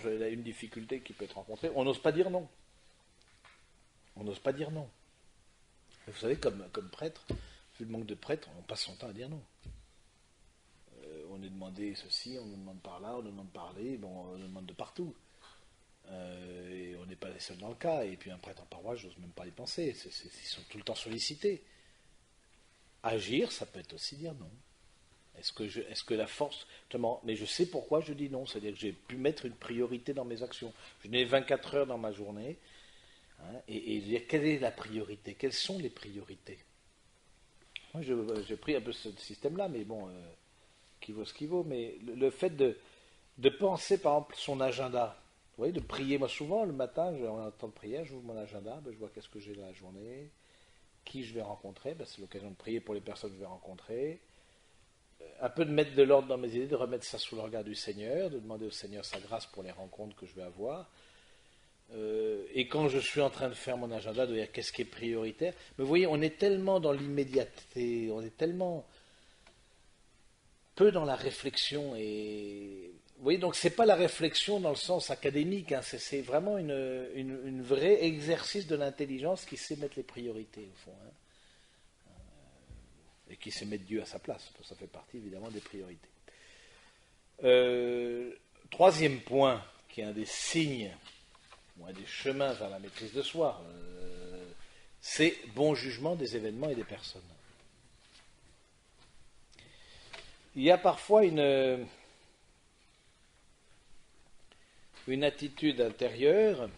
A: il y a une difficulté qui peut être rencontrée, on n'ose pas dire non. On n'ose pas dire non. Vous savez, comme prêtre, vu le manque de prêtres, on passe son temps à dire non. On nous demandé ceci, on nous demande par là, on nous demande parler, bon, on nous demande de partout. Et on n'est pas les seuls dans le cas. Et puis un prêtre en paroisse, j'ose même pas y penser. Ils sont tout le temps sollicités. Agir, ça peut être aussi dire non. Est-ce que la force... Mais je sais pourquoi je dis non. C'est-à-dire que j'ai pu mettre une priorité dans mes actions. Je n'ai 24 heures dans ma journée. Hein, et dire quelle est la priorité? Quelles sont les priorités? Moi, j'ai pris un peu ce système-là, mais bon, qui vaut ce qui vaut. Mais le fait de penser, par exemple, son agenda, vous voyez, de prier. Moi, souvent, le matin, en temps de prière, j'ouvre mon agenda, je vois qu'est-ce que j'ai dans la journée, qui je vais rencontrer, c'est l'occasion de prier pour les personnes que je vais rencontrer. Un peu de mettre de l'ordre dans mes idées, de remettre ça sous le regard du Seigneur, de demander au Seigneur sa grâce pour les rencontres que je vais avoir. Et quand je suis en train de faire mon agenda, de dire qu'est-ce qui est prioritaire. Mais vous voyez, on est tellement dans l'immédiateté, on est tellement peu dans la réflexion. Et vous voyez, donc c'est pas la réflexion dans le sens académique, hein, c'est vraiment une vraie exercice de l'intelligence qui sait mettre les priorités au fond. Hein. Et qui sait mettre Dieu à sa place. Ça fait partie évidemment des priorités. Troisième point, qui est un des signes, ou un des chemins vers la maîtrise de soi, c'est bon jugement des événements et des personnes. Il y a parfois une attitude intérieure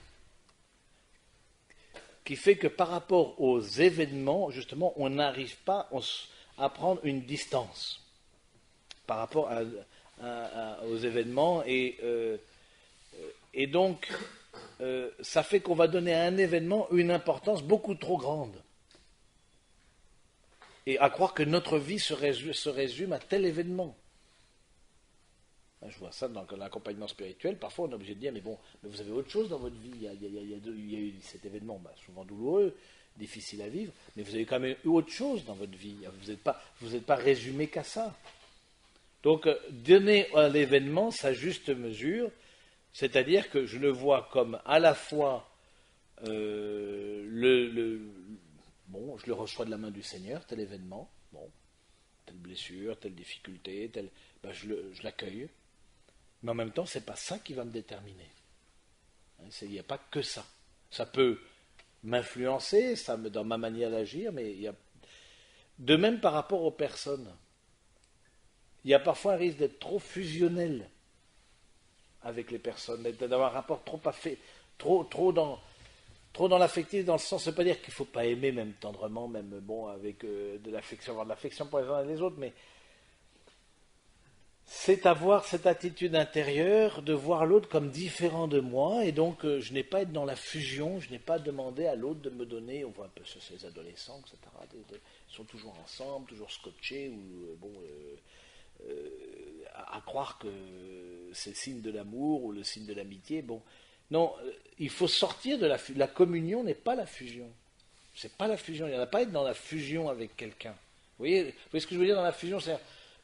A: qui fait que par rapport aux événements, justement, on n'arrive pas à prendre une distance par rapport aux événements et donc ça fait qu'on va donner à un événement une importance beaucoup trop grande et à croire que notre vie se résume à tel événement. Je vois ça dans l'accompagnement spirituel. Parfois, on est obligé de dire, mais bon, mais vous avez autre chose dans votre vie. Il y a eu cet événement, souvent douloureux, difficile à vivre, mais vous avez quand même eu autre chose dans votre vie. Vous n'êtes pas résumé qu'à ça. Donc, donner à l'événement sa juste mesure, c'est-à-dire que je le vois comme à la fois bon, je le reçois de la main du Seigneur, tel événement, bon, telle blessure, telle difficulté, je l'accueille. Mais en même temps, ce n'est pas ça qui va me déterminer. Il n'y a pas que ça. Ça peut m'influencer dans ma manière d'agir, mais de même par rapport aux personnes. Il y a parfois un risque d'être trop fusionnel avec les personnes, d'avoir un rapport trop dans l'affectif, dans le sens, ça ne veut pas dire qu'il ne faut pas aimer, même tendrement, même bon, avec de l'affection, avoir de l'affection pour les uns et les autres, mais c'est avoir cette attitude intérieure de voir l'autre comme différent de moi, et donc je n'ai pas à être dans la fusion, je n'ai pas à demander à l'autre de me donner, on voit un peu ces adolescents, etc., ils sont toujours ensemble, toujours scotchés, ou à croire que c'est le signe de l'amour ou le signe de l'amitié. Bon, non, il faut sortir de la communion n'est pas la fusion. C'est pas la fusion, il n'y en a pas à être dans la fusion avec quelqu'un. Vous voyez ce que je veux dire dans la fusion, c'est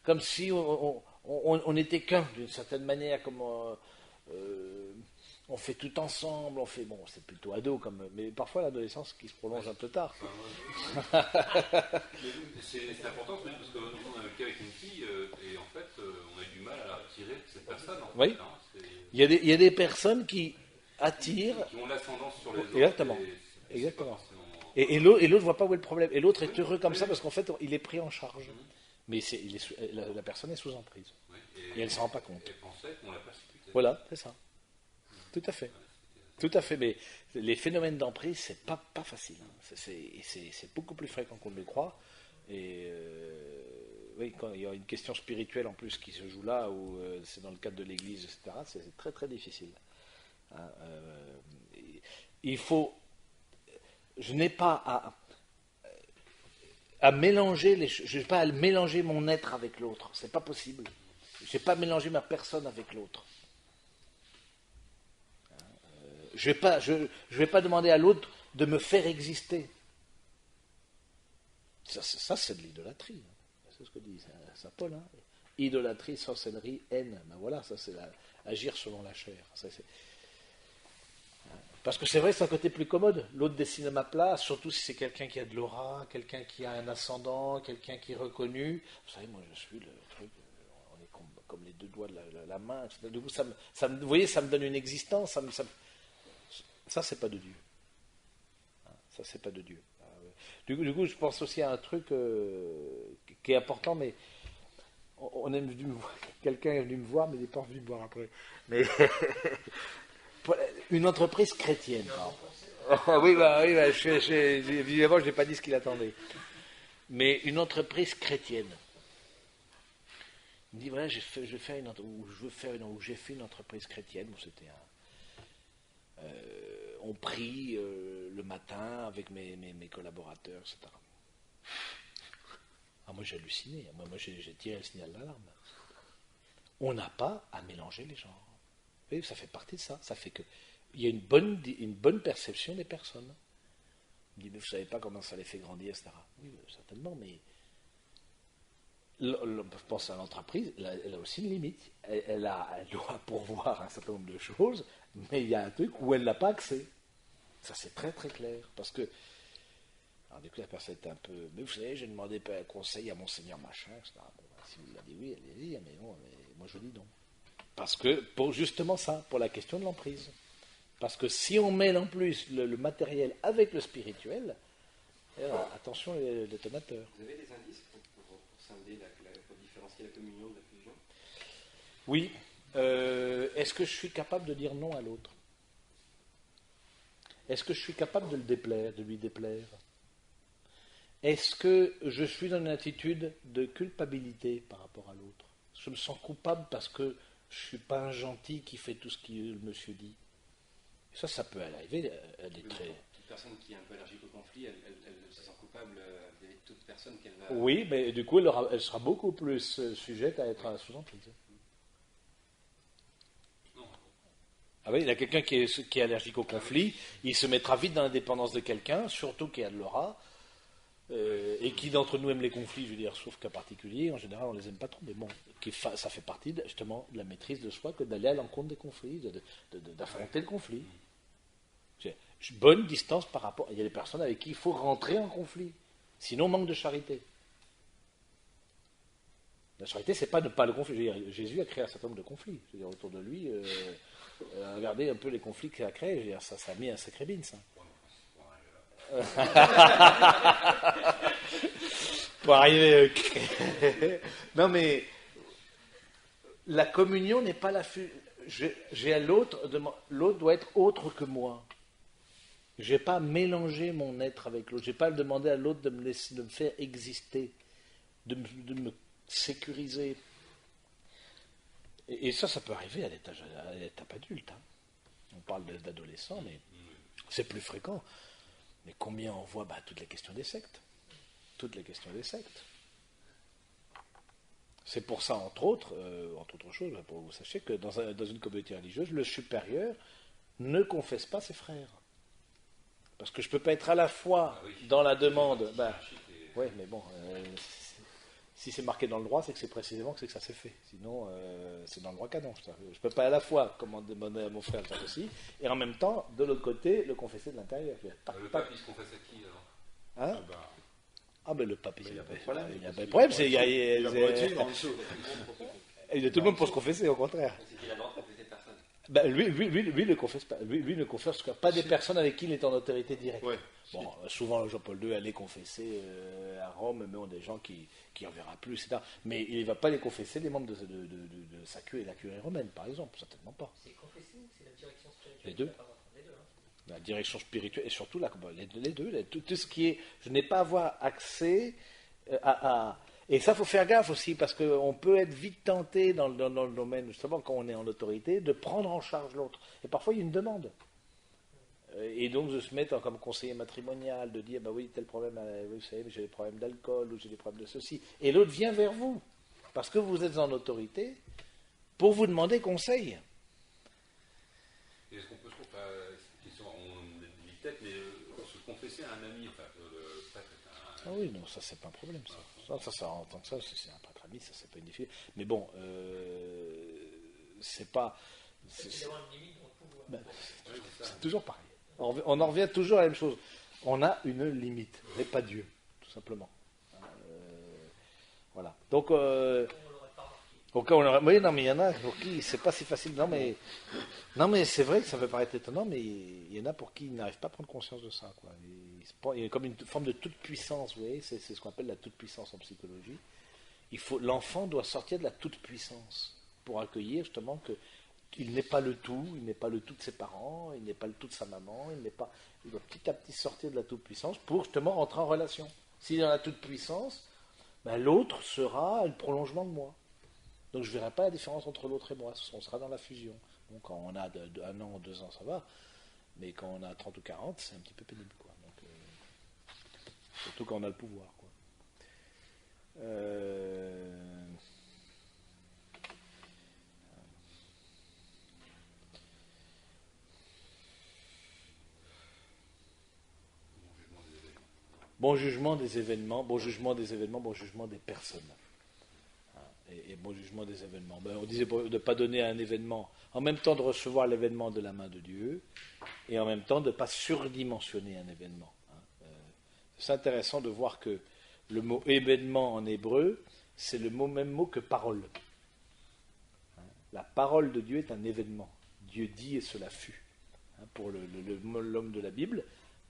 A: comme si on n'était qu'un, d'une certaine manière, comme on fait tout ensemble, bon, c'est plutôt ado, mais parfois l'adolescence qui se prolonge un peu tard.
C: C'est important parce que nous on a le cas avec une fille et en fait on a eu du mal à la retirer de cette personne.
A: Oui. Il y a des personnes qui attirent.
C: Qui ont l'ascendance sur les autres.
A: Exactement. Exactement.
C: Forcément-
A: Et l'autre ne voit pas où est le problème. Et l'autre est heureux comme ça parce qu'en fait, il est pris en charge. Mais la personne est sous emprise.
C: Ouais,
A: Et elle ne s'en rend pas compte.
C: Elle pensait qu'on l'a persécuté.
A: Voilà, c'est ça. Tout à fait. Tout à fait. Mais les phénomènes d'emprise, c'est pas facile. Hein. C'est beaucoup plus fréquent qu'on ne le croit. Et oui, quand il y a une question spirituelle en plus qui se joue là, où c'est dans le cadre de l'Église, etc., c'est très très difficile. Hein, il faut. Je n'ai pas à mélanger les choses. Je n'ai pas à mélanger mon être avec l'autre. C'est pas possible. Je n'ai pas à mélanger ma personne avec l'autre. Je vais pas demander à l'autre de me faire exister. Ça c'est de l'idolâtrie. Hein. C'est ce que dit saint Paul. Hein. Idolâtrie, sorcellerie, haine. Ben voilà, ça c'est agir selon la chair. Parce que c'est vrai, c'est un côté plus commode. L'autre dessine à ma place, surtout si c'est quelqu'un qui a de l'aura, quelqu'un qui a un ascendant, quelqu'un qui est reconnu. Vous savez, moi je suis le truc, on est comme les deux doigts de la main. Du coup, vous voyez, ça me donne une existence. Ça, c'est pas de Dieu. Ça, c'est pas de Dieu. Du coup, je pense aussi à un truc qui est important, mais quelqu'un est venu me voir, mais il n'est pas venu me voir après. Mais une entreprise chrétienne. Oui, évidemment, je n'ai pas dit ce qu'il attendait. Mais une entreprise chrétienne. Il me dit, voilà, j'ai fait une entreprise chrétienne. Bon, c'était on prie le matin avec mes collaborateurs, etc. Ah, moi j'ai halluciné, moi j'ai tiré le signal d'alarme. On n'a pas à mélanger les genres. Vous voyez, ça fait partie de ça. Ça fait qu'il y a une bonne perception des personnes. On dit, mais vous ne savez pas comment ça les fait grandir, etc. Oui, certainement, mais je pense à l'entreprise, elle a aussi une limite. Elle doit pourvoir un certain nombre de choses, mais il y a un truc où elle n'a pas accès. Ça, c'est très très clair. Parce que, alors du coup, la personne est un peu, mais vous savez, j'ai demandé un conseil à Monseigneur machin, etc. Bon, si vous l'avez dit oui, allez-y, mais non, mais moi je dis non. Parce que, pour justement ça, pour la question de l'emprise. Parce que si on mêle en plus le matériel avec le spirituel, alors, attention les détonateurs.
B: Vous avez des indices pour scinder, pour différencier la communion de la fusion?
A: Oui. Est-ce que je suis capable de dire non à l'autre? Est-ce que je suis capable de le déplaire, de lui déplaire? Est-ce que je suis dans une attitude de culpabilité par rapport à l'autre? Je me sens coupable parce que je ne suis pas un gentil qui fait tout ce que le monsieur dit. Ça peut arriver. Elle est très...
B: Toute personne qui est un peu allergique au conflit, elle se sent coupable vis-à-vis de toute personne qu'elle va...
A: Oui, mais du coup, elle sera beaucoup plus sujette à être sous emprise. Ah oui, il y a quelqu'un qui est allergique au conflit, il se mettra vite dans l'indépendance de quelqu'un, surtout qui a de l'aura, et qui d'entre nous aime les conflits, je veux dire, sauf qu'à particulier, en général on les aime pas trop, mais bon, ça fait partie justement de la maîtrise de soi que d'aller à l'encontre des conflits, d'affronter le conflit. Bonne distance par rapport, il y a des personnes avec qui il faut rentrer en conflit, sinon on manque de charité. La charité, c'est pas ne pas le conflit. Je veux dire, Jésus a créé un certain nombre de conflits. Je veux dire, autour de lui, regardez un peu les conflits qu'il a créés. Je veux dire, ça a mis un sacré bin, ça. Pour arriver. Non, mais la communion n'est pas la. J'ai à l'autre doit être autre que moi. Je n'ai pas à mélanger mon être avec l'autre. Je n'ai pas à demander à l'autre de me faire exister, de me sécurisé. Et ça peut arriver à l'étape adulte. Hein. On parle d'adolescents, mais c'est plus fréquent. Mais combien on voit toutes les questions des sectes. Toutes les questions des sectes. C'est pour ça, entre autres choses, pour que vous sachiez que dans une communauté religieuse, le supérieur ne confesse pas ses frères. Parce que je ne peux pas être à la fois dans la demande. Oui, mais bon... Si c'est marqué dans le droit, c'est que c'est précisément que ça s'est fait. Sinon, c'est dans le droit canon. Je ne peux pas à la fois demander à mon frère de faire ceci, et en même temps, de l'autre côté, le confesser de l'intérieur.
C: Le pape, il se confesse à qui, alors?
A: Hein? Ah, ben le pape, il n'y a pas de problème. Il n'y a pas de
F: problème.
A: problème, il y a tout le monde pour se confesser, au contraire.
B: C'est qu'il a le droit de confesser personne.
A: Ben, lui ne confesse pas. Lui ne confesse pas des personnes avec qui il est en autorité directe.
F: Ouais.
A: Bon, souvent Jean-Paul II allait confesser à Rome, mais on a des gens qui en verra plus, etc. Mais il ne va pas les confesser les membres de sa curie, la curie romaine, par exemple, certainement pas.
E: C'est confessé ou c'est la direction spirituelle
A: Les deux.
E: qui va pas rentrer? Les deux, hein.
A: La direction spirituelle et surtout les deux. Tout ce qui est, je n'ai pas à avoir accès à. Et ça, faut faire gaffe aussi, parce qu'on peut être vite tenté dans le domaine, justement, quand on est en autorité, de prendre en charge l'autre. Et parfois, il y a une demande. Et donc, de se mettre comme conseiller matrimonial, de dire, bah oui, tel problème, oui, vous savez, j'ai des problèmes d'alcool, ou j'ai des problèmes de ceci. Et l'autre vient vers vous, parce que vous êtes en autorité, pour vous demander conseil.
C: Et est-ce qu'on peut se question, on dit peut-être, mais se confesser à un ami, enfin, le prêtre est un.
A: Ah oui, non, ça c'est pas un problème, ça. Ça en tant que ça, c'est un prêtre ami, ça c'est pas une difficulté. Mais bon, c'est pas.
E: C'est d'avoir une limite dans le pouvoir.
A: Ben, c'est toujours pareil. On en revient toujours à la même chose. On a une limite, mais pas Dieu, tout simplement. Voilà. Donc,
E: On l'aurait pas remarqué.
A: au cas où on aurait... Oui, non, mais il y en a pour qui c'est pas si facile. Non, mais c'est vrai que ça peut paraître étonnant, mais il y en a pour qui ils n'arrivent pas à prendre conscience de ça, quoi. Il y a comme une forme de toute puissance, vous voyez, c'est ce qu'on appelle la toute puissance en psychologie. L'enfant doit sortir de la toute puissance pour accueillir justement qu'il n'est pas le tout, il n'est pas le tout de ses parents, il n'est pas le tout de sa maman, il doit petit à petit sortir de la toute puissance pour justement rentrer en relation. S'il est dans la toute puissance, ben, l'autre sera le prolongement de moi. Donc je ne verrai pas la différence entre l'autre et moi, on sera dans la fusion. Donc quand on a 1 an ou 2 ans, ça va, mais quand on a 30 ou 40, c'est un petit peu pénible, quoi. Donc, surtout quand on a le pouvoir, quoi. Bon jugement des événements, bon jugement des événements, bon jugement des personnes. Et bon jugement des événements. Ben, on disait de ne pas donner à un événement, en même temps de recevoir l'événement de la main de Dieu, et en même temps de ne pas surdimensionner un événement. C'est intéressant de voir que le mot événement en hébreu, c'est le même mot que parole. La parole de Dieu est un événement. Dieu dit et cela fut. Pour l'homme de la Bible,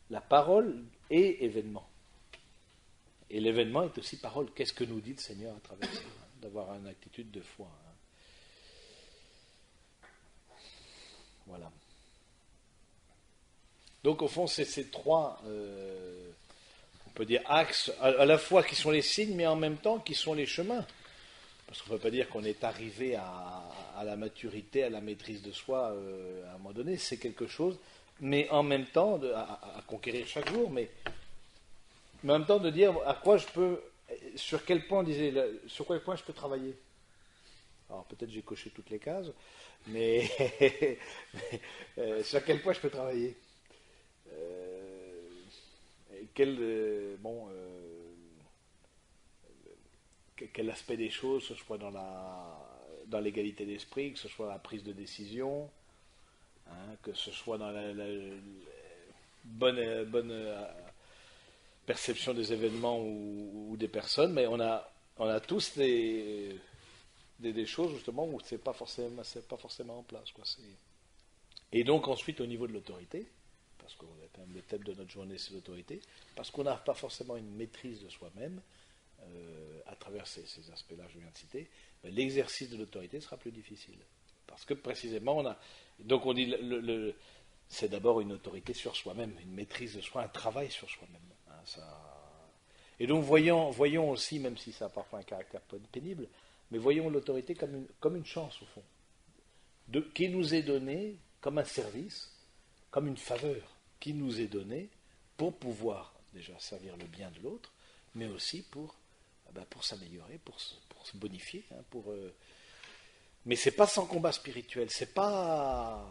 A: la parole est événement. Et l'événement est aussi parole. Qu'est-ce que nous dit le Seigneur à travers ça? D'avoir une attitude de foi. Voilà. Donc au fond, c'est ces trois, on peut dire, axes, à la fois qui sont les signes, mais en même temps qui sont les chemins. Parce qu'on ne peut pas dire qu'on est arrivé à la maturité, à la maîtrise de soi à un moment donné. C'est quelque chose, mais en même temps, à conquérir chaque jour, mais en même temps de dire à quoi je peux, sur quel point, sur quel point je peux travailler. Alors peut-être j'ai coché toutes les cases, mais sur quel point je peux travailler. Quel aspect des choses, que ce soit dans l'égalité d'esprit, que ce soit la prise de décision, que ce soit dans la bonne perception des événements ou des personnes, mais on a tous des choses justement où c'est pas forcément en place, quoi. Et donc ensuite au niveau de l'autorité, parce que quand même le thème de notre journée c'est l'autorité, parce qu'on n'a pas forcément une maîtrise de soi-même à travers ces aspects-là que je viens de citer, l'exercice de l'autorité sera plus difficile, parce que précisément donc on dit c'est d'abord une autorité sur soi-même, une maîtrise de soi, un travail sur soi-même. Et donc voyons aussi, même si ça a parfois un caractère pénible, mais voyons l'autorité comme une chance au fond, qui nous est donnée comme un service, comme une faveur, qui nous est donnée pour pouvoir déjà servir le bien de l'autre, mais aussi pour s'améliorer, pour se bonifier, mais c'est pas sans combat spirituel, c'est pas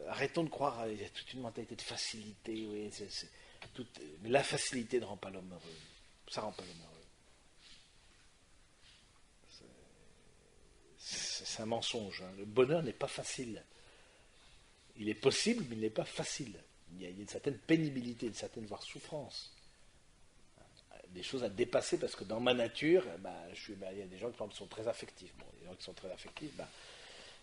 A: arrêtons de croire, il y a toute une mentalité de facilité, oui, mais la facilité ne rend pas l'homme heureux, ça rend pas l'homme heureux. C'est un mensonge, le bonheur n'est pas facile, il est possible mais il n'est pas facile, il y a une certaine pénibilité, une certaine voire souffrance, des choses à dépasser, parce que dans ma nature, il y a des gens qui sont très affectifs. Bon, les gens qui sont très affectifs,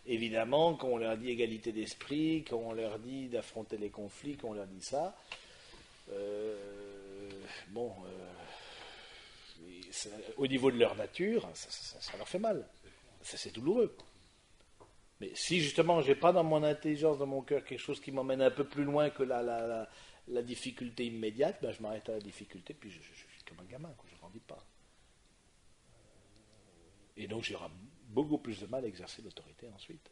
A: Évidemment, quand on leur dit égalité d'esprit, quand on leur dit d'affronter les conflits, quand on leur dit ça, au niveau de leur nature, ça leur fait mal. C'est douloureux. Mais si justement j'ai pas dans mon intelligence, dans mon cœur, quelque chose qui m'emmène un peu plus loin que la difficulté immédiate, ben je m'arrête à la difficulté, puis je suis comme un gamin, quoi, je ne grandis pas. Et donc j'aurai beaucoup plus de mal à exercer l'autorité ensuite.